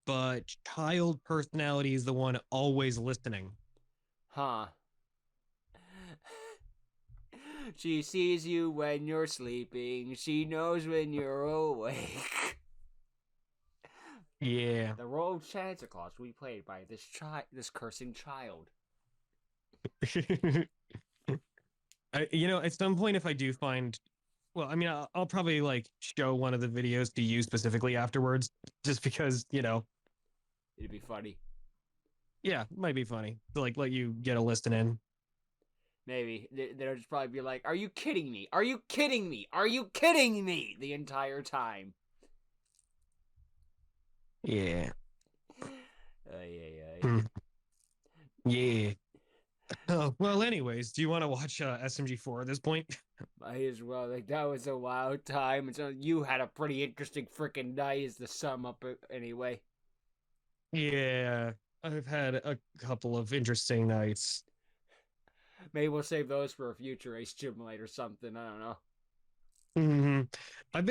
but child personality is the one always listening. Huh. She sees you when you're sleeping. She knows when you're awake. Yeah. The role of Santa Claus will be played by this cursing child. At some point, if I do find, well, I mean, I'll probably like show one of the videos to you specifically afterwards, just because, It'd be funny. yeah, it might be funny to like let you get a listing in. Maybe. They'll just probably be like, are you kidding me? Are you kidding me? Are you kidding me? The entire time. Yeah. Yeah. Yeah. Oh, well, anyways, do you want to watch SMG4 at this point? Might as well. Like, that was a wild time. So you had a pretty interesting freaking night, is the sum up anyway. Yeah, I've had a couple of interesting nights. Maybe we'll save those for a future AceJimL8 or something. I don't know. hmm I've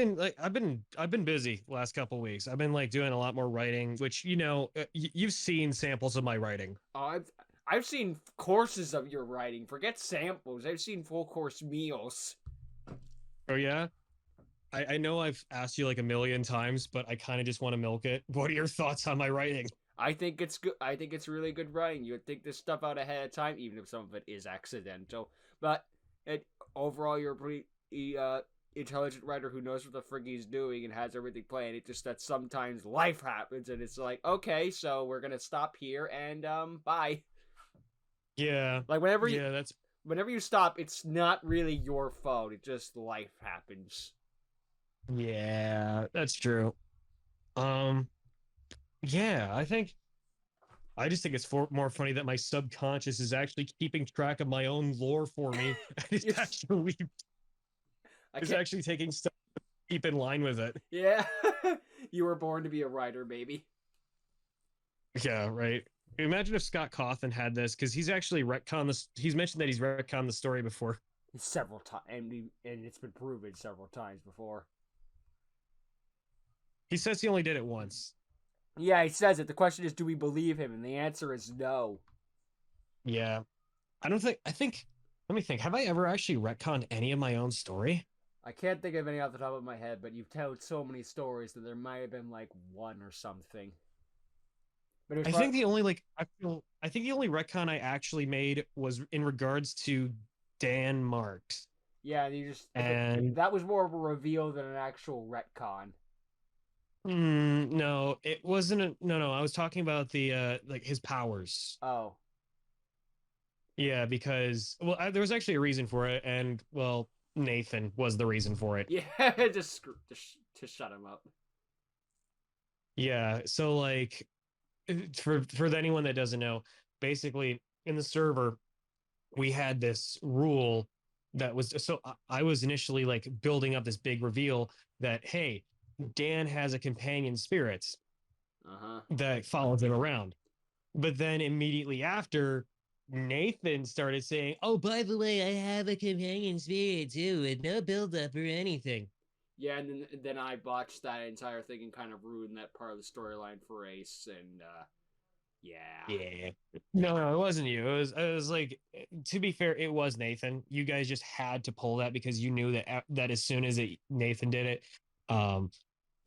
been busy last couple weeks. I've been like doing a lot more writing, which you've seen samples of my writing. Oh, I've seen courses of your writing. Forget samples. I've seen full course meals. Oh yeah, I know I've asked you like a million times, but I kind of just want to milk it. What are your thoughts on my writing? I think it's good. I think it's really good writing. You would think this stuff out ahead of time, even if some of it is accidental. But overall, you're a pretty intelligent writer who knows what the frig he's doing and has everything planned. It's just that sometimes life happens, and it's like, okay, so we're gonna stop here and bye. Yeah, Like whenever you that's stop, it's not really your fault. It just life happens. yeah, that's true. Yeah, I just think it's more funny that my subconscious is actually keeping track of my own lore for me. It's actually taking stuff to keep in line with it. Yeah, you were born to be a writer, baby. Yeah, right. Imagine if Scott Cawthon had this, because he's actually retconned this. He's mentioned that he's retconned the story before. Several times, and it's been proven several times before. He says he only did it once. Yeah, he says it. The question is, do we believe him? And the answer is no. Yeah. I don't think, I think, let me think. Have I ever actually retconned any of my own story? I can't think of any off the top of my head, but you've told so many stories that there might have been like one or something. But it was I probably, think the only I think the only retcon I actually made was in regards to Dan Marks. yeah, you just And that was more of a reveal than an actual retcon. no, it wasn't no, I was talking about the like his powers. Oh, Yeah, because well, there was actually a reason for it, and well, Nathan was the reason for it. yeah, just shut him up. Yeah, so like for anyone that doesn't know, basically in the server we had this rule that was so I was initially like building up this big reveal that hey, Dan has a companion spirit Uh huh. that follows him around. But then immediately after, Nathan started saying, "Oh, by the way, I have a companion spirit too, with no buildup or anything." Yeah, and then I botched that entire thing and kind of ruined that part of the storyline for Ace, and yeah. Yeah. No, it wasn't you. It was like to be fair, it was Nathan. You guys just had to pull that because you knew that as soon as Nathan did it, um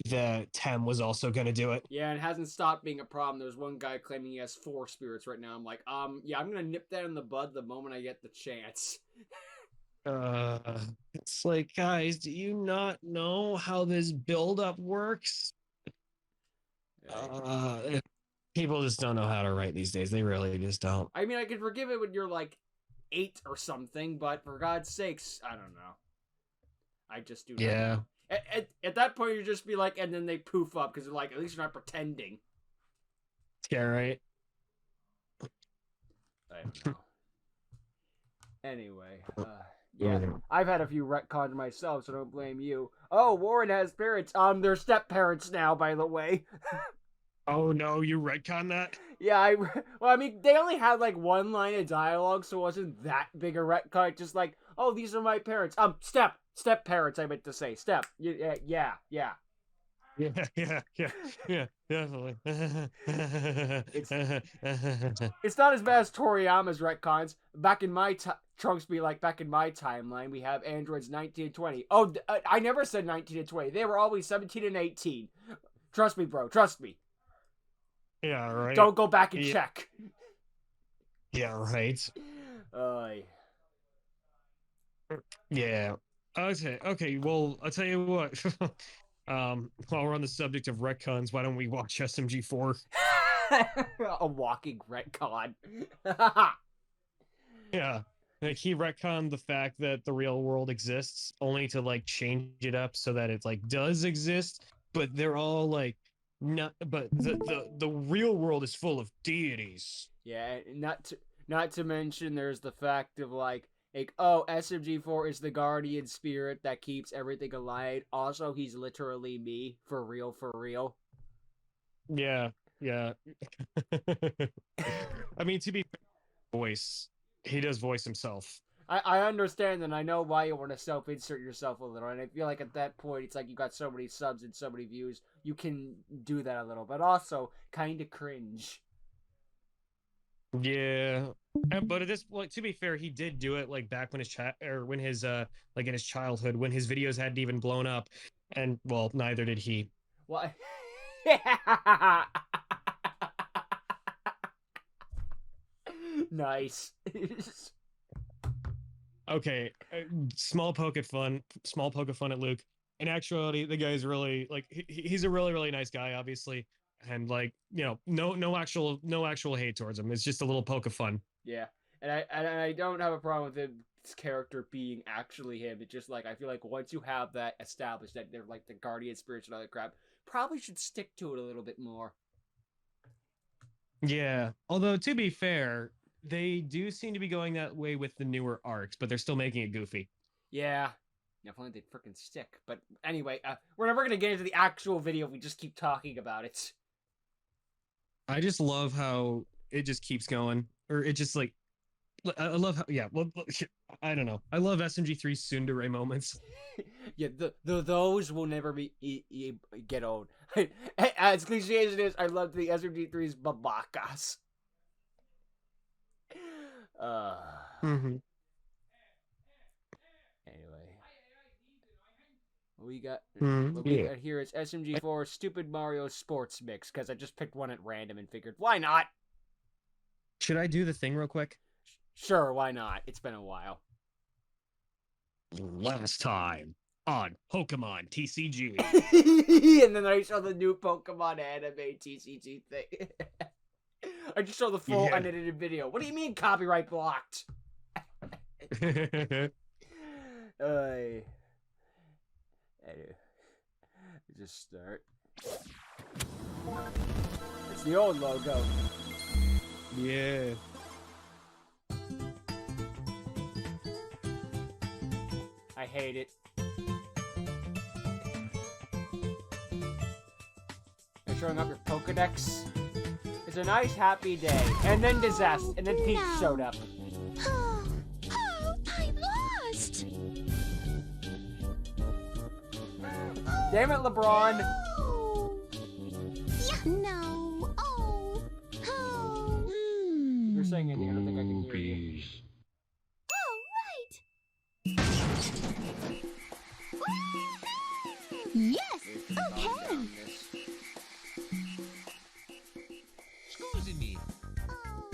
the Tem was also going to do it. Yeah, and it hasn't stopped being a problem. There's one guy claiming he has 4 spirits right now. I'm like, yeah, I'm gonna nip that in the bud the moment I get the chance. Uh it's like, guys, do you not know how this buildup works? Uh People just don't know how to write these days. They really just don't. I mean, I could forgive it when you're like 8 or something, but for God's sakes, I don't know. I just do not Yeah. know. At that point, you just be like, and then they poof up because they're like, at least you're not pretending. Yeah, right. I don't know. Anyway, yeah, I've had a few retcons myself, so don't blame you. Oh, Warren has parents. They're step parents now, by the way. Oh no, you retcon that? Yeah, well, I mean, they only had like one line of dialogue, so it wasn't that big a retcon. Just like, oh, these are my parents. Step parents. I meant to say step. Yeah. Yeah, yeah, definitely. It's not as bad as Toriyama's retcons. Back in my Trunks be like back in my timeline, we have androids 19 and 20. Oh, I never said 19 and 20. They were always 17 and 18. Trust me, bro. Trust me. Yeah, right. Don't go back and check. Yeah, right. Yeah. Okay. Well, I'll tell you what. While we're on the subject of retcons, why don't we watch SMG4? A walking retcon. Yeah. Like he retconned the fact that the real world exists only to like change it up so that it like does exist, but they're all like not but the real world is full of deities. Yeah, not to mention there's the fact of like oh, SMG4 is the guardian spirit that keeps everything alive. Also, he's literally me, for real, for real. Yeah. I mean, to be fair, voice, he does voice himself. I understand and I know why you want to self-insert yourself a little, and I feel like at that point it's like you got so many subs and so many views, you can do that a little, but also kind of cringe. Yeah, but at this like to be fair, he did do it like back when his chat or when his like in his childhood when his videos hadn't even blown up, and well, neither did he. What? Nice. Okay, small poke at Luke. In actuality, the guy's really like he's a really nice guy, obviously, and like no actual hate towards him. It's just a little poke of fun. Yeah, and I don't have a problem with his character being actually him. It's just like I feel like once you have that established that they're like the guardian spirits and other crap, probably should stick to it a little bit more. Yeah, although to be fair, they do seem to be going that way with the newer arcs, but they're still making it goofy. Yeah. If only they'd freaking stick. But anyway, we're never going to get into the actual video if we just keep talking about it. I just love how it just keeps going. Or it just like... I love how... Yeah, well, I don't know. I love SMG3's tsundere moments. Yeah, those will never be get old. As cliche as it is, I love the SMG3's babacas. Mhm. Anyway. What we got Yeah. here is SMG4 Stupid Mario Sports Mix, because I just picked one at random and figured, why not? Should I do the thing real quick? Sure, why not? It's been a while. Last time on Pokemon TCG. And then I saw the new Pokemon anime TCG thing. I just saw the full Yeah. unedited video. What do you mean copyright blocked? Anyway, just start. It's the old logo. Yeah. I hate it. They're showing up your Pokedex. It's a nice, happy day. And then disaster. And then Peach showed up. Oh, I lost! Damn it, LeBron! Oh. Yeah, no. Oh. Oh. You're saying anything, I don't think I can hear you. Oh, right. Yes. Okay. Excuse me. Oh,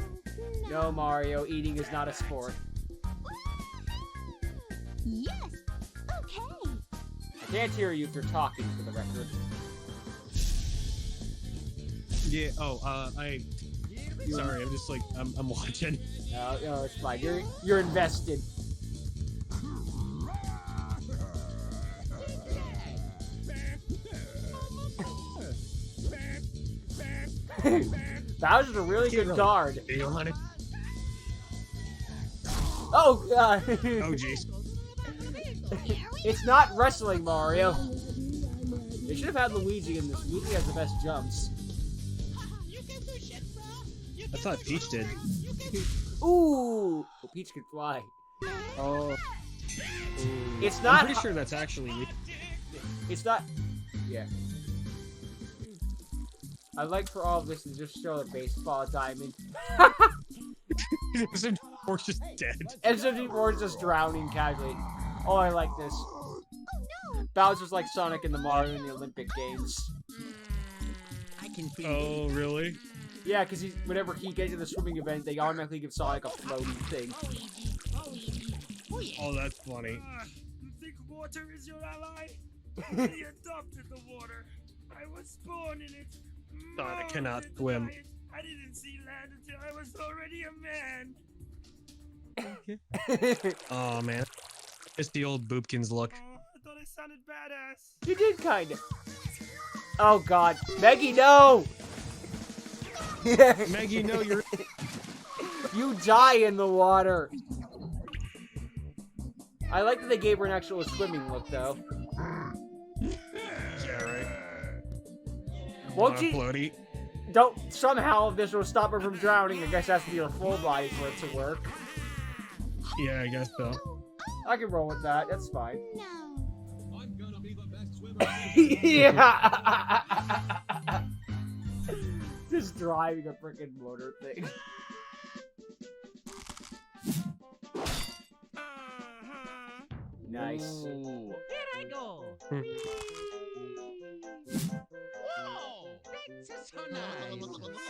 No, Mario, eating is not a sport. Yes. Okay. I can't hear you if you're talking, for the record. Yeah. Oh, sorry, I'm just like I'm watching. No, it's fine. You're invested. Bowser's a really good guard. Do you want it? Oh, God. Oh, jeez. It's not wrestling, Mario. They should have had Luigi in this. Luigi has the best jumps. I thought Peach did. Ooh! Well, Peach can fly. Oh. It's not. I'm pretty sure that's actually. It's not. Yeah. I'd like for all of this to just show a baseball diamond. Or just dead. SMG4 is just drowning casually. Oh, I like this. Bowser's like Sonic in the Mario in the Olympic Games. I can feel Oh, really? Yeah, because whenever he gets to the swimming event, they automatically give Sonic a floating thing. Oh, that's funny. You think water is your ally? I adopted the water. I was born in it. Sonic cannot molded swim. by it. I didn't see land until I was already a man. Oh man, it's the old Boopkins look. Oh, I thought I sounded badass. You did kind of. Oh God, Maggie, no! Maggie, no, you're. You die in the water. I like that they gave her an actual swimming look, though. Yeah, right. Won't you? Floaty. Don't somehow this will stop her from drowning. I guess it has to be her full body for it to work. Yeah, I guess so. I can roll with that. That's fine. No. I'm gonna be the best swimmer. Yeah. Just driving a freaking motor thing. Nice. Ooh, here I go. Whoa, this is so nice.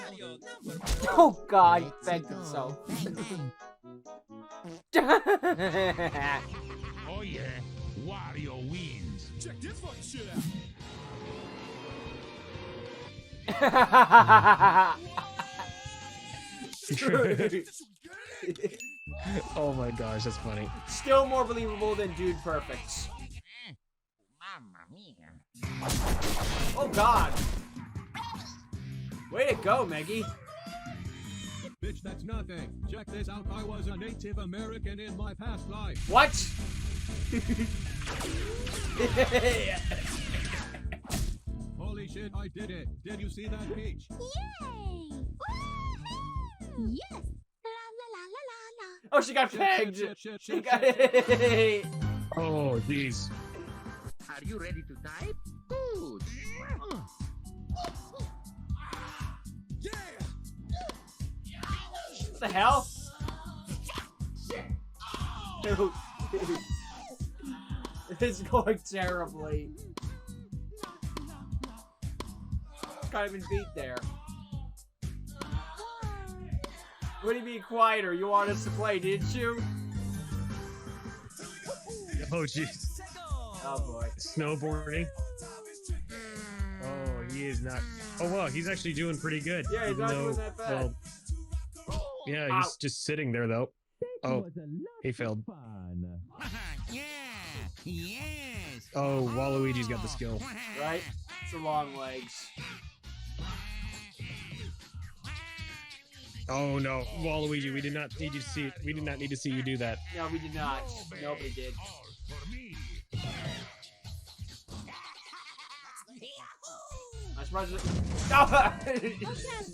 Mario, number Oh God, he begged himself. Oh yeah, Wario wins. Check this fucking shit Oh my gosh, that's funny. Still more believable than Dude Perfect. Mamma mia. Oh God. Way to go, Meggy. Bitch, that's nothing. Check this out. I was a Native American in my past life. What? Holy shit, I did it. Did you see that, Peach? Yay! Woo-hoo! Yes! La la la la la la. Oh, she got pegged. Shit. She got it. Oh, jeez. Are you ready to type? Good. What the hell? Dude. It's going terribly. Can't even beat there. What do you mean quieter? You want us to play, didn't you? Oh jeez. Oh boy. Snowboarding. Oh, he is not. Oh well, he's actually doing pretty good. Yeah, he's even not though, doing that bad. well, yeah, Ow. he's just sitting there though. Oh, he failed. Yeah. Yes. Oh, Waluigi's got the skill. Right? It's the long legs. Oh no, Waluigi, we did not need you to see. We did not need to see you do that. No, we did not. Nobody did. I'm surprised it. No! It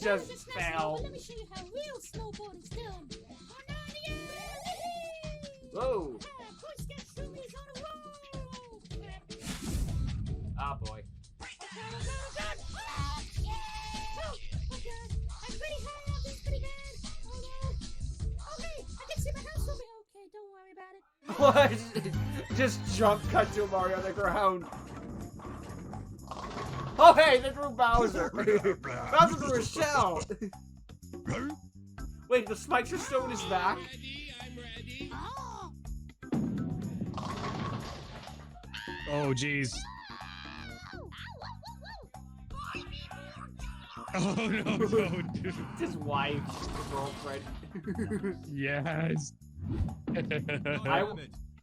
just fell. Let me show you how real snowboarding's done. Whoa! Ah, boy. What? Just jump cut to Mario on the ground. Oh hey, they threw Bowser. Bowser threw a shell. Wait, the spikes are still in his back? Oh jeez. Oh no, no, dude. His wife, his girlfriend. Yes.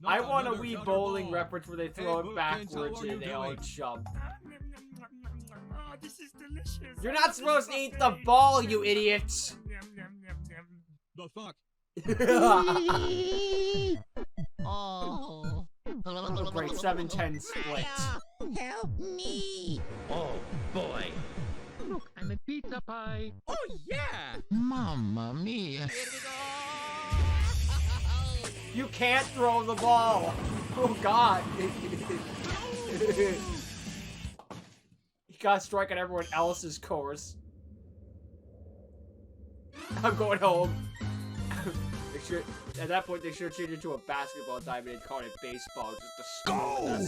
I want a Wii bowling reference where they throw it backwards and they all jump. Oh, this is delicious. You're not supposed to eat the ball, you idiots! The fuck? Oh. Oh, great, 7-10 split. Help me. Oh, boy. Look, I'm a pizza pie. Oh, yeah. Mamma mia. You can't throw the ball! Oh god! You gotta strike on everyone else's course. I'm going home. They should, at that point, they should have changed it to a basketball diamond and called it baseball just to score.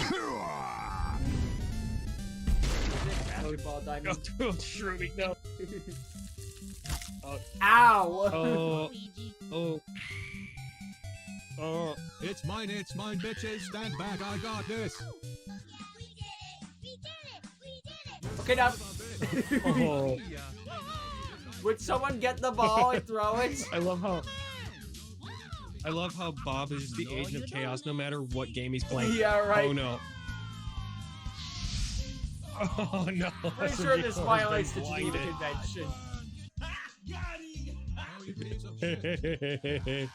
Basketball diamond. Oh, Shruti, no. Ow! Oh. Oh. Oh. It's mine, bitches. Stand back, I got this. Okay, now. Oh. Would someone get the ball and throw it? I love how Bob is the agent of chaos no matter what game he's playing. Yeah, right. Oh no. Oh no. Pretty sure this violates the Geneva Convention. Oh, you piece of shit.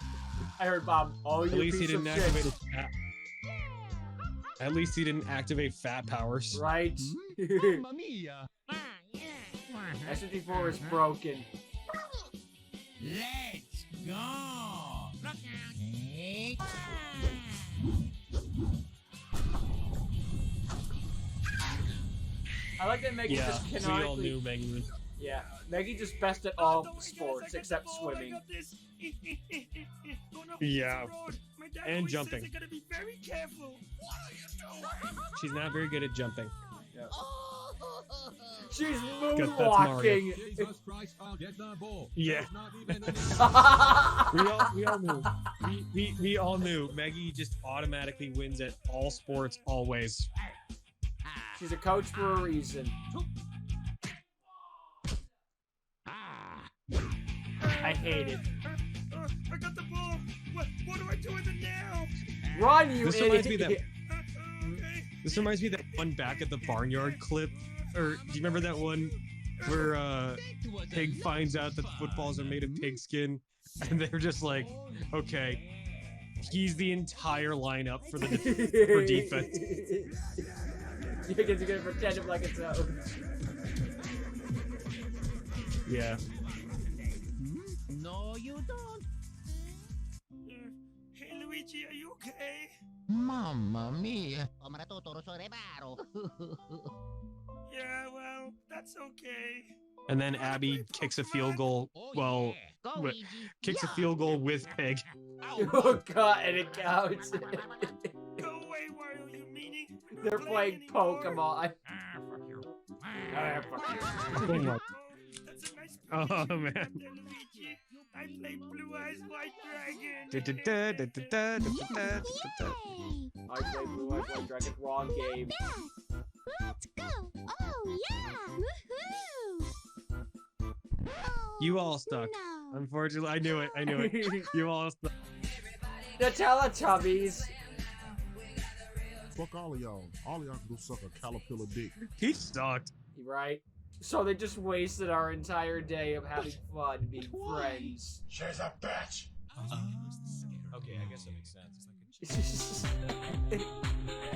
I heard Bob. Oh, you At least he piece of didn't shit. activate his fat. At least he didn't activate fat powers. Right. Mamma mia. SMG4 is broken. Let's go. I like that Maggie Yeah, just we canonically. all knew Megan was. Yeah, Maggie just best at all sports except swimming. Yeah. And jumping. Gotta be very careful. She's not very good at jumping. She's that's Mario. moonwalking. Jesus Christ, I'll get the ball. Yeah. There's not even any- We all knew. We all knew. Maggie just automatically wins at all sports always. She's a coach for a reason. I hate it. I got the ball. What do I do with it now? Run, you This reminds me idiot! Okay. This reminds me of that one back at the barnyard clip. Or do you remember that one where Pig finds out that footballs are made of pigskin, and they're just like, okay, he's the entire lineup for the for defense. You guys are gonna pretend it like it's out. Yeah. No, you don't. Hey, Luigi, are you okay? Mamma mia. Yeah, well, that's okay. And then You wanna Abby play kicks a Pokemon? field goal. Oh, Well, yeah. Go, wi- Luigi. kicks a Yeah. field goal with Peg. Oh god, and it counts. Go away, Wario, you meanie. We're not They're playing anymore. Pokemon. Ah, fuck you. Ah, fuck you. Oh my- That's a nice Oh, picture you man. got there, Luigi. I play Blue Eyes White Dragon. Da-da-da-da-da-da-da-da-da-da. Yay! I play Blue Eyes White Dragon. Wrong game. That. Let's go! Oh yeah! Woohoo! Oh, You all stuck. No. Unfortunately, I knew it. I knew it. You all stuck. The Teletubbies. Fuck all of y'all. All of y'all can go suck a caterpillar dick. He sucked. Right? So they just wasted our entire day of having fun and being friends. She's a bitch. Okay, I guess that makes sense. It's like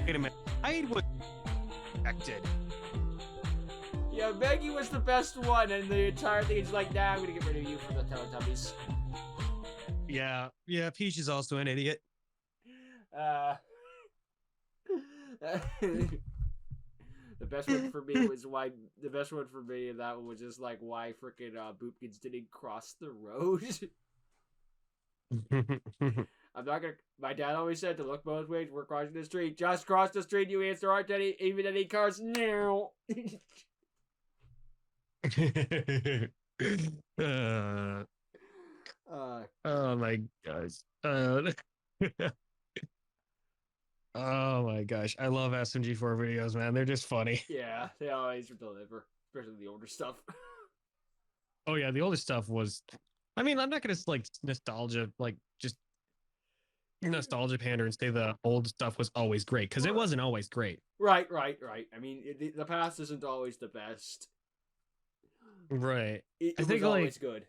Wait a minute. I was expected. Yeah, Maggie was the best one, and the entire thing is like, nah, I'm gonna get rid of you for the Teletubbies. Yeah. Yeah. Peach is also an idiot. The best one for me was why. The best one for me in that one was just like why frickin' Boopkins didn't cross the road. I'm not gonna. My dad always said to look both ways. We're crossing the street. Just cross the street. You answer. Aren't any even any cars now? Oh my gosh. Oh my gosh. I love SMG4 videos, man. They're just funny. Yeah, they always deliver, especially the older stuff. Oh yeah, the older stuff was. I mean, I'm not gonna like nostalgia, like just nostalgia pander and say the old stuff was always great because it wasn't always great. Right. I mean, the past isn't always the best. Right. It I think, was always like- good.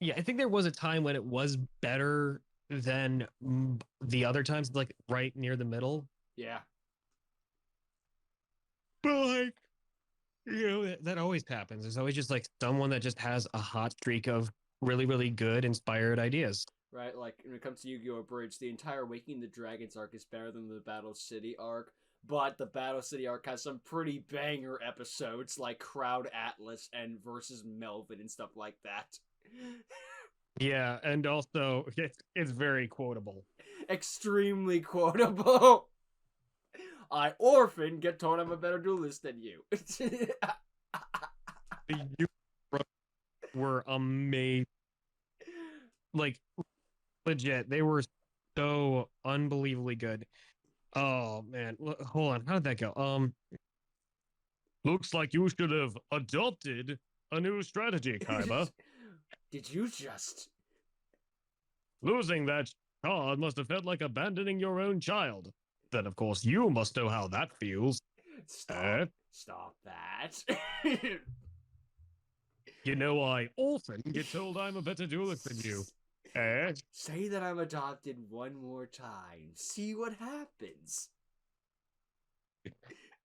Yeah, I think there was a time when it was better than the other times, like right near the middle. Yeah. But like, you know, that always happens. There's always just like someone that just has a hot streak of really, really good, inspired ideas. Right, like when it comes to Yu-Gi-Oh! Bridge, the entire Waking the Dragons arc is better than the Battle City arc, but the Battle City arc has some pretty banger episodes like Crowd Atlas and versus Melvin and stuff like that. Yeah, and also it's very quotable. Extremely quotable. I orphan get told I'm a better duelist than you. You were amazing. Like legit, they were so unbelievably good. Oh man, hold on. How did that go? Looks like you should have adopted a new strategy, Kaiba. Did you just? Losing that card must have felt like abandoning your own child. Then, of course, you must know how that feels. Stop that. You know, I often get told I'm a better duelist than you. Say that I'm adopted one more time. See what happens.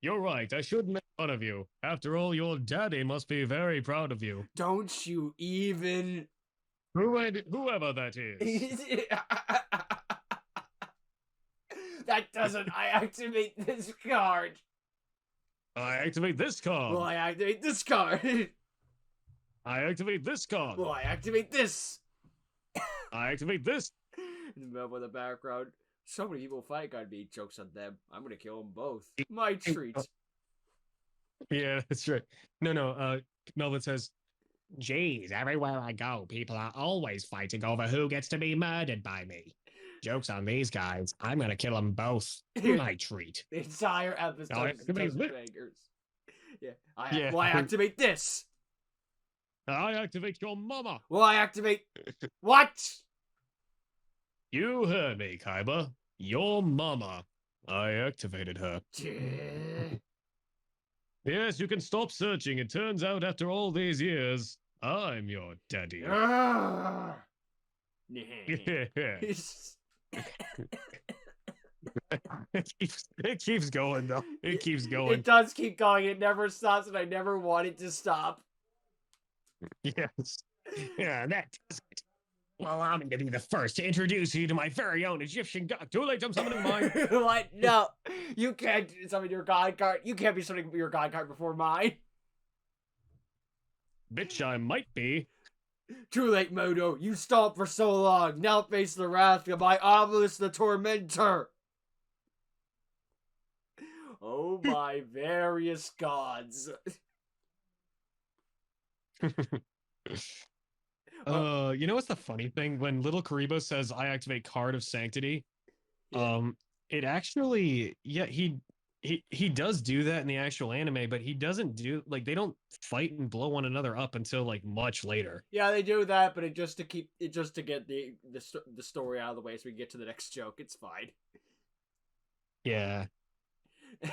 You're right. I should make fun of you. After all, your daddy must be very proud of you. Don't you even. Whoever that is. That doesn't. I activate this card. I activate this card. Well, I activate this card. I activate this card. Well, I activate this. I activate this. In the middle of the background, so many people fight got me. Jokes on them. I'm gonna kill them both. My treat. Yeah, that's right. No. Melvin says, Geez, everywhere I go, people are always fighting over who gets to be murdered by me. Joke's on these guys. I'm gonna kill them both. My treat. The entire episode I is activate just this. bangers. Yeah. Yeah. Well, I activate this. I activate your mama. Well, I activate. What? You heard me, Kaiba. Your mama. I activated her. Yes, you can stop searching. It turns out after all these years, I'm your daddy. It keeps going, though. It keeps going. It does keep going. It never stops, and I never want it to stop. Yes. Yeah, that does it. Well, allow me to be the first to introduce you to my very own Egyptian god. Too late, I'm summoning mine. What? No, you can't summon your god card. You can't be summoning your god card before mine. Bitch, I might be. Too late, Modo. You stomped for so long. Now face the wrath of my Obelisk the Tormentor. Oh my various gods. You know what's the funny thing? When little Karibo says I activate Card of Sanctity, Yeah. it actually, yeah, he does do that in the actual anime, but he doesn't do, like, they don't fight and blow one another up until like much later. Yeah, they do that, but it just to get the story out of the way so we can get to the next joke. It's fine. Yeah.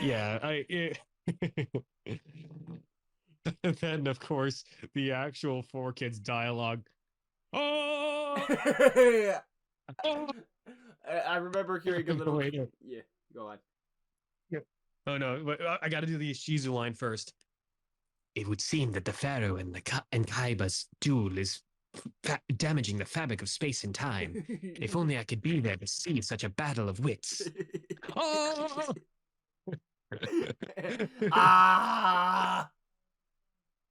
Yeah, and then of course the actual four kids dialogue. Oh, oh! I remember hearing a little. Wait, no. Yeah, go on. Oh no, I got to do the Shizu line first. It would seem that the Pharaoh and Kaiba's duel is damaging the fabric of space and time. If only I could be there to see such a battle of wits. Oh! Ah!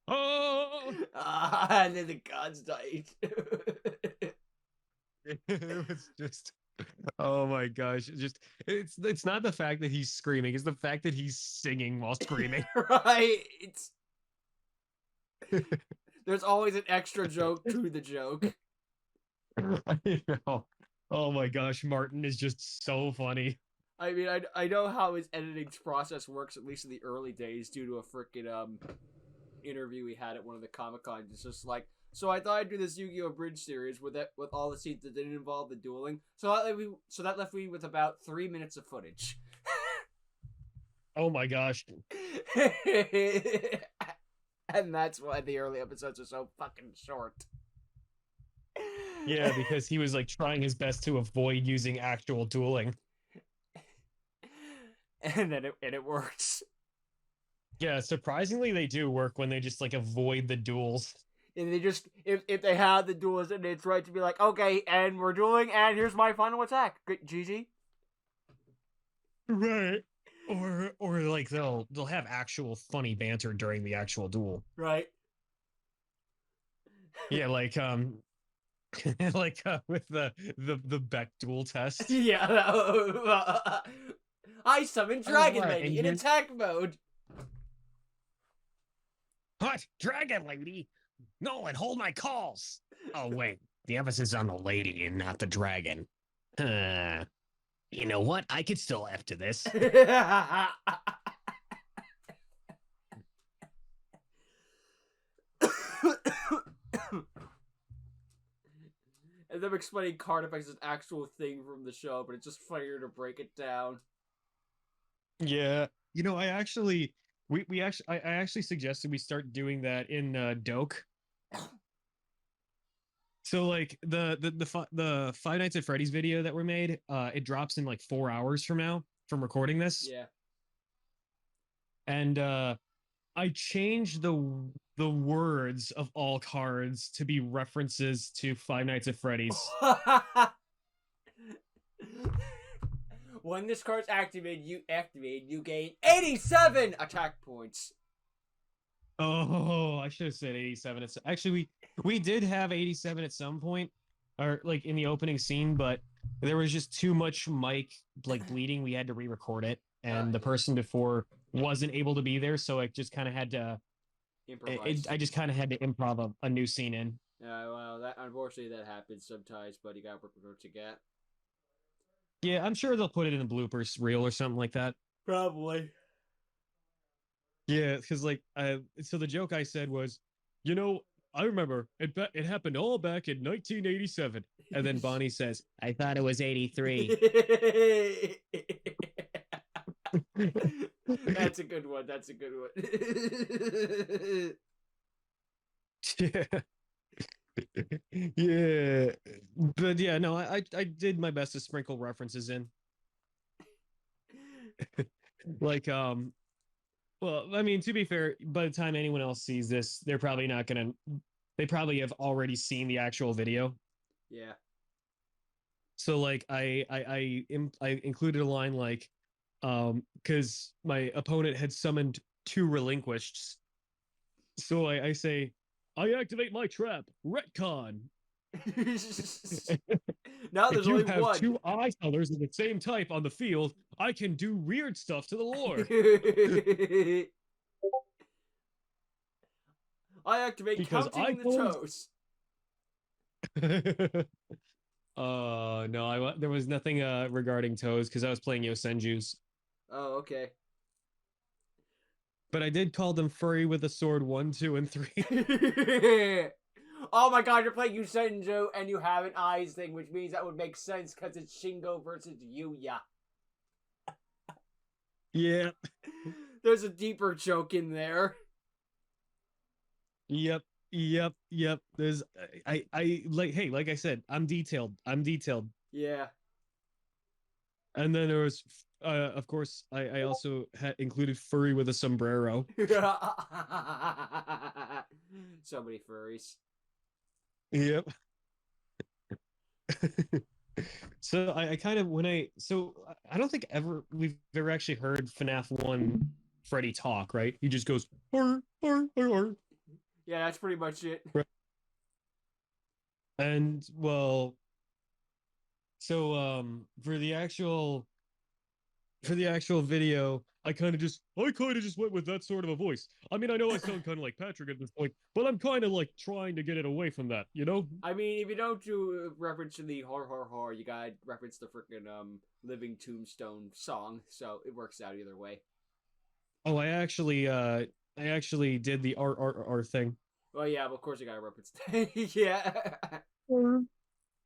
Oh! And then the gods died. It was just, oh my gosh, it's not the fact that he's screaming, it's the fact that he's singing while screaming. Right? There's always an extra joke to the joke. I know. Oh my gosh, Martin is just so funny. I mean, I know how his editing process works, at least in the early days, due to a freaking interview we had at one of the Comic-Cons. It's just like, so I thought I'd do this Yu-Gi-Oh! Bridge series with all the scenes that didn't involve the dueling. So that left me with about 3 minutes of footage. Oh my gosh. And that's why the early episodes are so fucking short. Yeah, because he was like trying his best to avoid using actual dueling. And then it works. Yeah, surprisingly they do work when they just like avoid the duels. And they just, if they have the duels, and it's right to be like, okay, and we're dueling, and here's my final attack. Great, GG. Right. Or like they'll have actual funny banter during the actual duel. Right. Yeah, like with the Beck duel test. Yeah. I summon Dragon right, Lady in and attack mode. What? Dragon Lady? Nolan, hold my calls. Oh wait, the emphasis is on the lady and not the dragon. You know what? I could still F to this. And them explaining card effects is an actual thing from the show, but it's just funnier to break it down. Yeah, you know, I actually suggested we start doing that in Doke. So like the Five Nights at Freddy's video that we made, it drops in like 4 hours from now from recording this. Yeah. And I changed the words of all cards to be references to Five Nights at Freddy's. When this card's activated, you gain 87 attack points. Oh, I should have said 87. It's actually we did have 87 at some point, or like in the opening scene, but there was just too much mic like bleeding. We had to re-record it, and the person before wasn't able to be there, so I just kind of had to Improvise. I just kind of had to improv a new scene in. Well, that unfortunately that happens sometimes, but you gotta work with what you get. Yeah, I'm sure they'll put it in the bloopers reel or something like that. Probably. Yeah, because like, so the joke I said was, you know, I remember it happened all back in 1987, and then Bonnie says, "I thought it was 83." That's a good one. That's a good one. Yeah. Yeah, but yeah, no, I did my best to sprinkle references in. Like, well, I mean, to be fair, by the time anyone else sees this, they're probably not gonna. They probably have already seen the actual video. Yeah. So like I included a line like because my opponent had summoned 2 relinquished. So I say, I activate my trap, retcon. Now If there's you only have one. 2 eye colors of the same type on the field, I can do weird stuff to the lore. I activate Because counting the colors. toes. No, there was nothing regarding toes because I was playing Yosenju's. Oh, okay. But I did call them furry with a sword 1, 2, and 3. Oh my god, you're playing Yusenju and you have an eyes thing, which means that would make sense because it's Shingo versus Yuya. Yeah. There's a deeper joke in there. Yep. There's I like hey, like I said, I'm detailed. Yeah. And then there was of course I also had included furry with a sombrero. So many furries. Yep. So I kind of I don't think we've ever actually heard FNAF 1 Freddy talk, right? He just goes or. Yeah, that's pretty much it. And well, so for the actual video, I kind of just went with that sort of a voice. I mean, I know I sound kind of like Patrick at this point, but I'm kind of like trying to get it away from that, you know? I mean, if you don't do reference to the horror, you gotta reference the freaking Living Tombstone song, so it works out either way. Oh, I actually did the R thing. Well, yeah, but of course you gotta reference that. Yeah.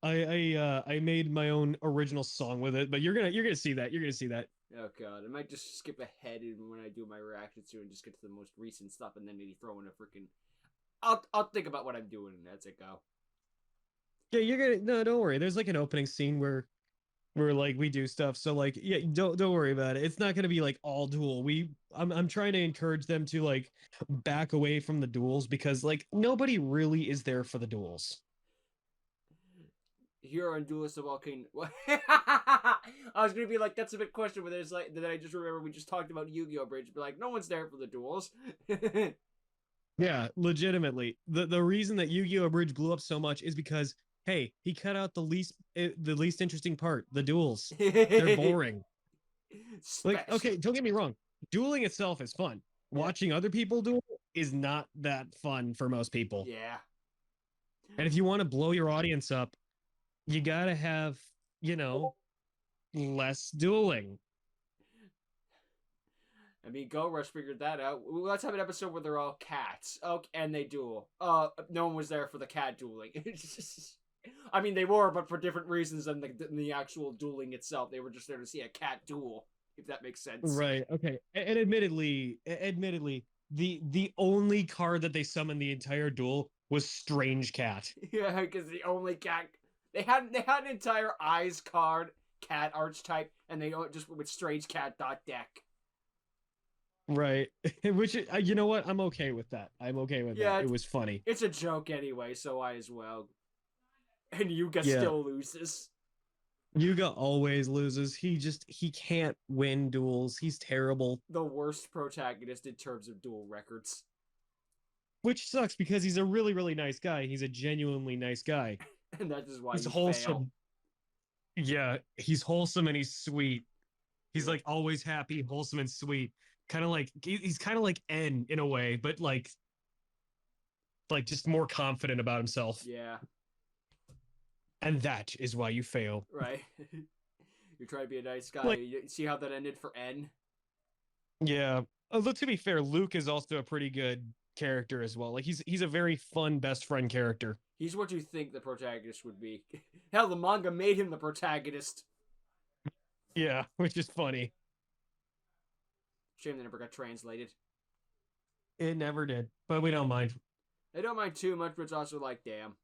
I made my own original song with it, but you're gonna see that. You're gonna see that. Oh god, I might just skip ahead when I do my reactions to and just get to the most recent stuff, and then maybe throw in a freaking. I'll think about what I'm doing as it go. Yeah, you're gonna no, don't worry. There's like an opening scene where like we do stuff. So like yeah, don't worry about it. It's not gonna be like all duel. I'm trying to encourage them to like back away from the duels because like nobody really is there for the duels. Hero and Duelist of Volcano. I was gonna be like, that's a big question, but there's like, then I just remember we just talked about Yu-Gi-Oh! Bridge. Be like, no one's there for the duels. Yeah, legitimately. The reason that Yu-Gi-Oh! Bridge blew up so much is because hey, he cut out the least interesting part, the duels. They're boring. Like, okay, don't get me wrong. Dueling itself is fun. Watching other people duel is not that fun for most people. Yeah. And if you want to blow your audience up, you gotta have, less dueling. I mean, Go Rush figured that out. Let's have an episode where they're all cats. Oh, and they duel. No one was there for the cat dueling. I mean, they were, but for different reasons than the actual dueling itself. They were just there to see a cat duel, if that makes sense. Right. Okay. And admittedly, the only card that they summoned the entire duel was Strange Cat. Yeah, because the only cat they had an entire eyes card, cat archetype, and they just went with Strange Cat deck. Right. Which you know what? I'm okay with that. I'm okay with that. It was funny. It's a joke anyway, so I as well. And Yuga still loses. Yuga always loses. He can't win duels. He's terrible. The worst protagonist in terms of duel records. Which sucks because he's a really, really nice guy. He's a genuinely nice guy. And that is why he's you wholesome. Fail. Yeah, he's wholesome and he's sweet. He's like always happy, wholesome, and sweet. Kind of like he's kind of like N in a way, but like just more confident about himself. Yeah. And that is why you fail. Right. You're trying to be a nice guy. Like, you see how that ended for N? Yeah. Although to be fair, Luke is also a pretty good character as well. Like he's a very fun best friend character. He's what you think the protagonist would be. Hell, the manga made him the protagonist. Yeah, which is funny. Shame they never got translated. It never did, but we don't mind. I don't mind too much, but it's also like, damn.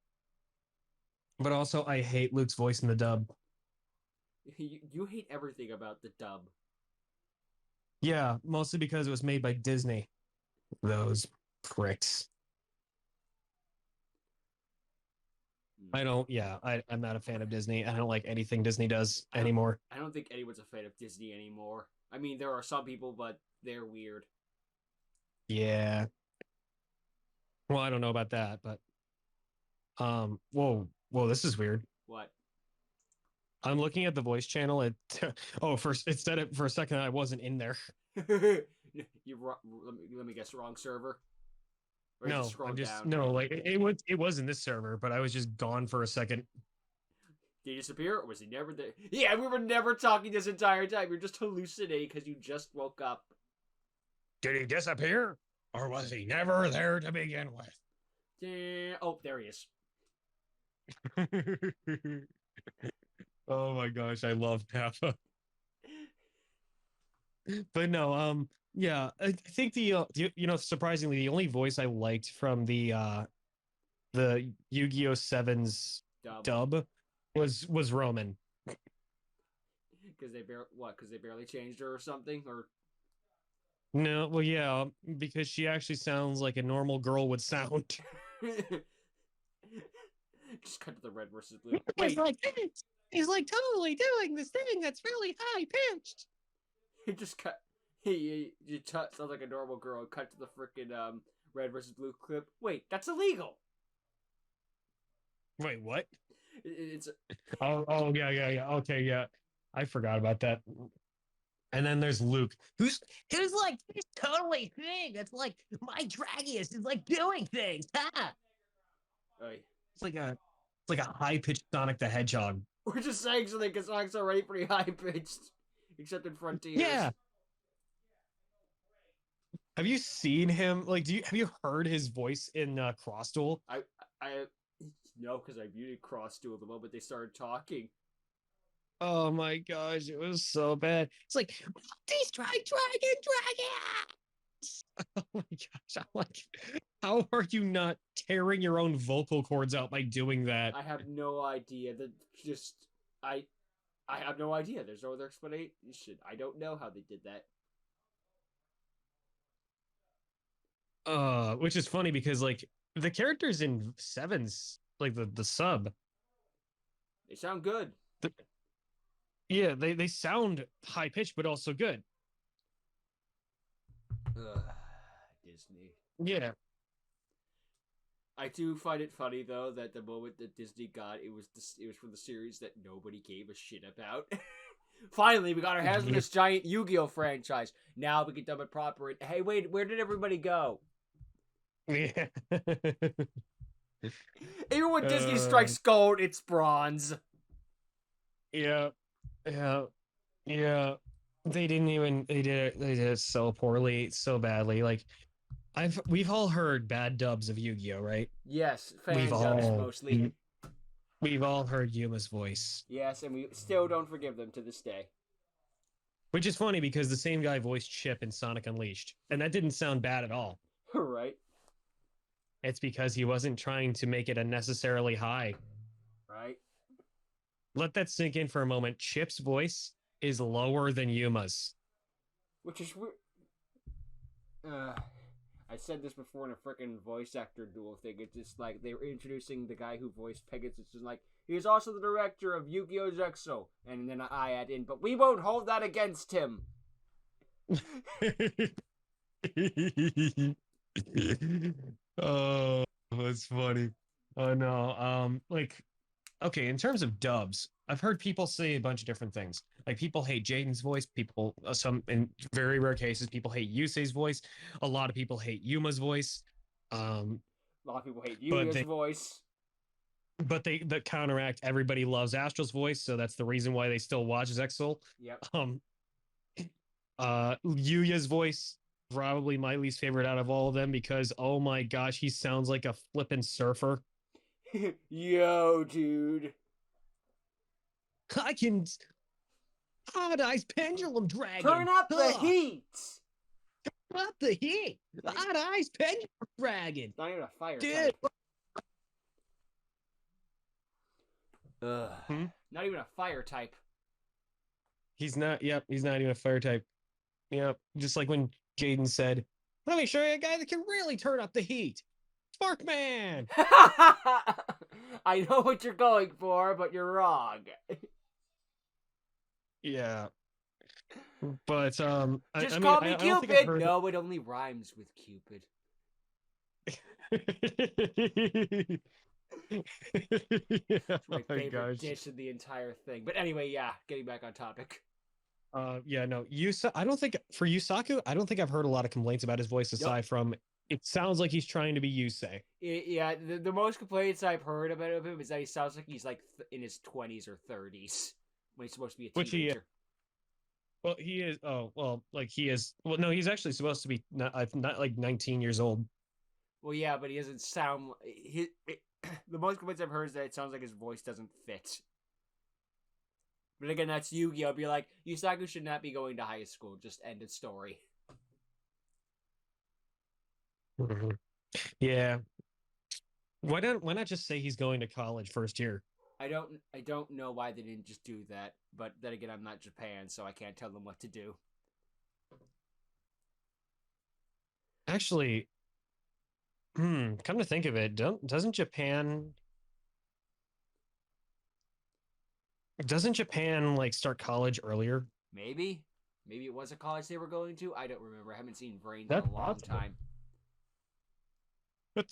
But also, I hate Luke's voice in the dub. You hate everything about the dub. Yeah, mostly because it was made by Disney. Those pricks. I don't. Yeah, I'm not a fan of Disney. I don't like anything Disney does anymore. I don't think anyone's a fan of Disney anymore. I mean, there are some people, but they're weird. Yeah. Well, I don't know about that, but whoa, this is weird. What? I'm looking at the voice channel. It said it for a second. I wasn't in there. Let me guess. Wrong server. Or No, scroll I'm just down. no. Like it was in this server, but I was just gone for a second. Did he disappear, or was he never there? Yeah, we were never talking this entire time. You're just hallucinating because you just woke up. Did he disappear? Or was he never there to begin with? Yeah. Oh, there he is. Oh my gosh, I love Nappa. But no, yeah, I think surprisingly, the only voice I liked from the Yu-Gi-Oh! 7's dub was Roman. Because they barely changed her or something, or No, well, yeah, because she actually sounds like a normal girl would sound. just cut to the red versus blue. He's like totally doing this thing that's really high pitched. He just cut. He sounds like a normal girl. Cut to the freaking red versus blue clip. Wait, that's illegal. Wait, what? It's Oh, yeah. Okay, yeah. I forgot about that. And then there's Luke, who's like he's totally thing. It's like my Dragius is like doing things. Ha! it's like a high pitched Sonic the Hedgehog. We're just saying something because Sonic's already pretty high pitched, except in Frontiers. Yeah. Have you seen him? Like, have you heard his voice in Cross Duel? I no, because I muted Cross Duel the moment they started talking. Oh my gosh, it was so bad. It's like, Destroy Dragon! oh my gosh, I'm like, how are you not tearing your own vocal cords out by doing that? I have no idea. I have no idea. There's no other explanation. I don't know how they did that. Which is funny because like the characters in Sevens, like the sub, they sound good. Yeah, they sound high pitched, but also good. Disney. Yeah. I do find it funny though that the moment that Disney got it was from the series that nobody gave a shit about. Finally, we got our hands on this giant Yu-Gi-Oh franchise. Now we can dub it proper. Hey, wait, where did everybody go? Yeah. Even when Disney strikes gold, it's bronze. Yeah. They did it so poorly, so badly. Like we've all heard bad dubs of Yu-Gi-Oh, right? Yes, fan dubs mostly. We've all heard Yuma's voice. Yes, and we still don't forgive them to this day. Which is funny because the same guy voiced Chip in Sonic Unleashed, and that didn't sound bad at all. Right. It's because he wasn't trying to make it unnecessarily high. Right. Let that sink in for a moment. Chip's voice is lower than Yuma's. Which is weird. I said this before in a freaking voice actor duel thing. It's just like they were introducing the guy who voiced Pegasus. It's like, he is also the director of Yu-Gi-Oh! Zexo. And then I add in, but we won't hold that against him. Oh, that's funny. Oh no. Okay, in terms of dubs, I've heard people say a bunch of different things. Like people hate Jaden's voice. People, some in very rare cases, people hate Yusei's voice. A lot of people hate Yuma's voice. A lot of people hate Yuya's voice. But that counteract. Everybody loves Astral's voice, so that's the reason why they still watch Zexal. Yep. Yuya's voice, probably my least favorite out of all of them because oh my gosh, he sounds like a flippin' surfer. Yo, dude. I can Hot Eyes Pendulum Dragon. Turn up the heat. Turn up the heat. Hot Eyes Pendulum Dragon. It's not even a fire type. Not even a fire type. He's not. Yep, he's not even a fire type. Yep, just like when Jaden said, "Let me show you a guy that can really turn up the heat." Sparkman. I know what you're going for, but you're wrong. Yeah. But Just I mean, call me I don't think I've Cupid. heard. No, it only rhymes with Cupid. Yeah, It's my oh my favorite gosh. dish in the entire thing. But anyway, yeah, getting back on topic. Yeah, no, I don't think for Yusaku, I don't think I've heard a lot of complaints about his voice Nope. aside from it sounds like he's trying to be Yusei. Yeah, the most complaints I've heard about him is that he sounds like he's like in his 20s or 30s when he's supposed to be a Which he teenager. Well, he is. Oh, well, like he is. Well, no, he's actually supposed to be not like 19 years old. Well, yeah, but he doesn't sound. The most complaints I've heard is that it sounds like his voice doesn't fit. But again, that's Yugi. I'll be like, Yusaku should not be going to high school. Just end of story. Mhm. Yeah. Why not just say he's going to college first year? I don't know why they didn't just do that. But then again, I'm not Japan, so I can't tell them what to do. Actually, come to think of it, doesn't Japan like start college earlier? Maybe it was a college they were going to. I don't remember. I haven't seen Brains That's in a long possible. time. I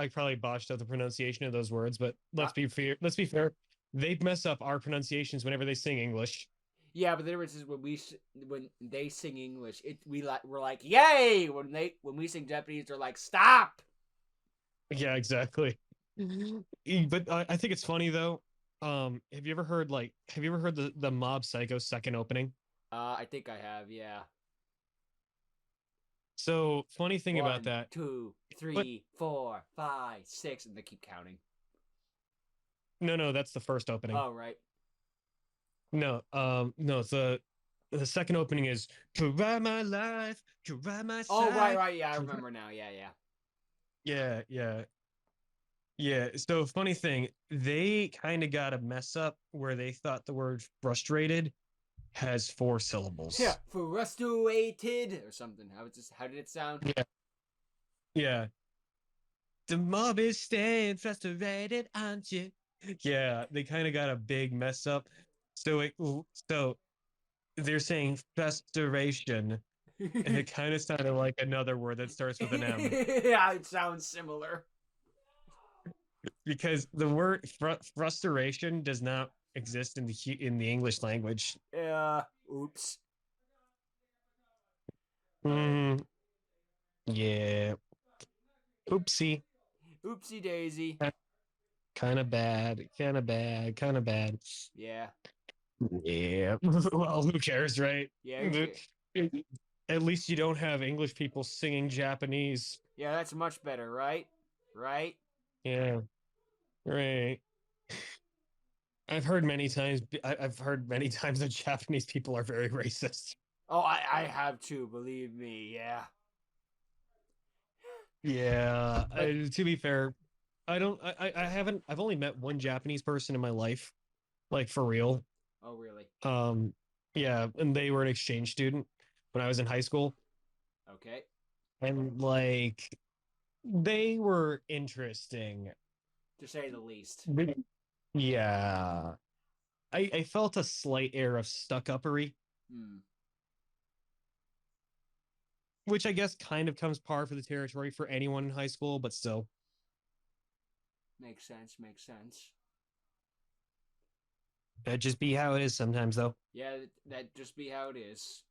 probably botched up the pronunciation of those words, but let's be fair. They mess up our pronunciations whenever they sing English. Yeah, but the difference is when they sing English, we're like yay. When we sing Japanese, they're like stop. Yeah, exactly. But I think it's funny though. Have you ever heard the Mob Psycho second opening? I think I have. Yeah. So funny thing about that. 2, 3, 4, 5, 6, and they keep counting. No, that's the first opening. Oh right. No, no, the second opening is to ride my life, to ride my side. Oh right, yeah, I remember now. Yeah. Yeah. So funny thing, they kind of got a mess up where they thought the word frustrated has 4 syllables. Yeah, frustrated or something. How did it sound? Yeah. The mob is staying frustrated, aren't you? Yeah, they kind of got a big mess up. So they're saying frustration, and it kind of sounded like another word that starts with an M. Yeah, it sounds similar. Because the word frustration does not exist in the English language. Oops. Yeah. Oopsie. Oopsie daisy. Kind of bad. Yeah. Yeah. Well, who cares, right? Yeah. At least you don't have English people singing Japanese. Yeah, that's much better, right? Right? Yeah. Right. I've heard many times that Japanese people are very racist. Oh, I have too, believe me, yeah. Yeah. To be fair, I've only met one Japanese person in my life, like for real. Oh, really? Yeah, and they were an exchange student when I was in high school. Okay. And like they were interesting. To say the least. Yeah. I felt a slight air of stuck-uppery. Which I guess kind of comes par for the territory for anyone in high school, but still. Makes sense. That'd just be how it is sometimes, though. Yeah, that just be how it is.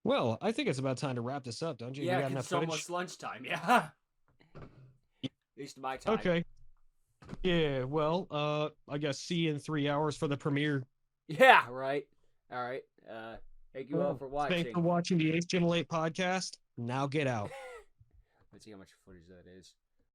Well, I think it's about time to wrap this up, don't you? Yeah, You got enough it's footage? almost lunchtime, yeah. At least my time. Okay. Yeah, well, I guess see you in 3 hours for the premiere. Yeah, right. All right. Thank you all for watching. Thanks for watching the AceJimL8 podcast. Now get out. Let's see how much footage that is.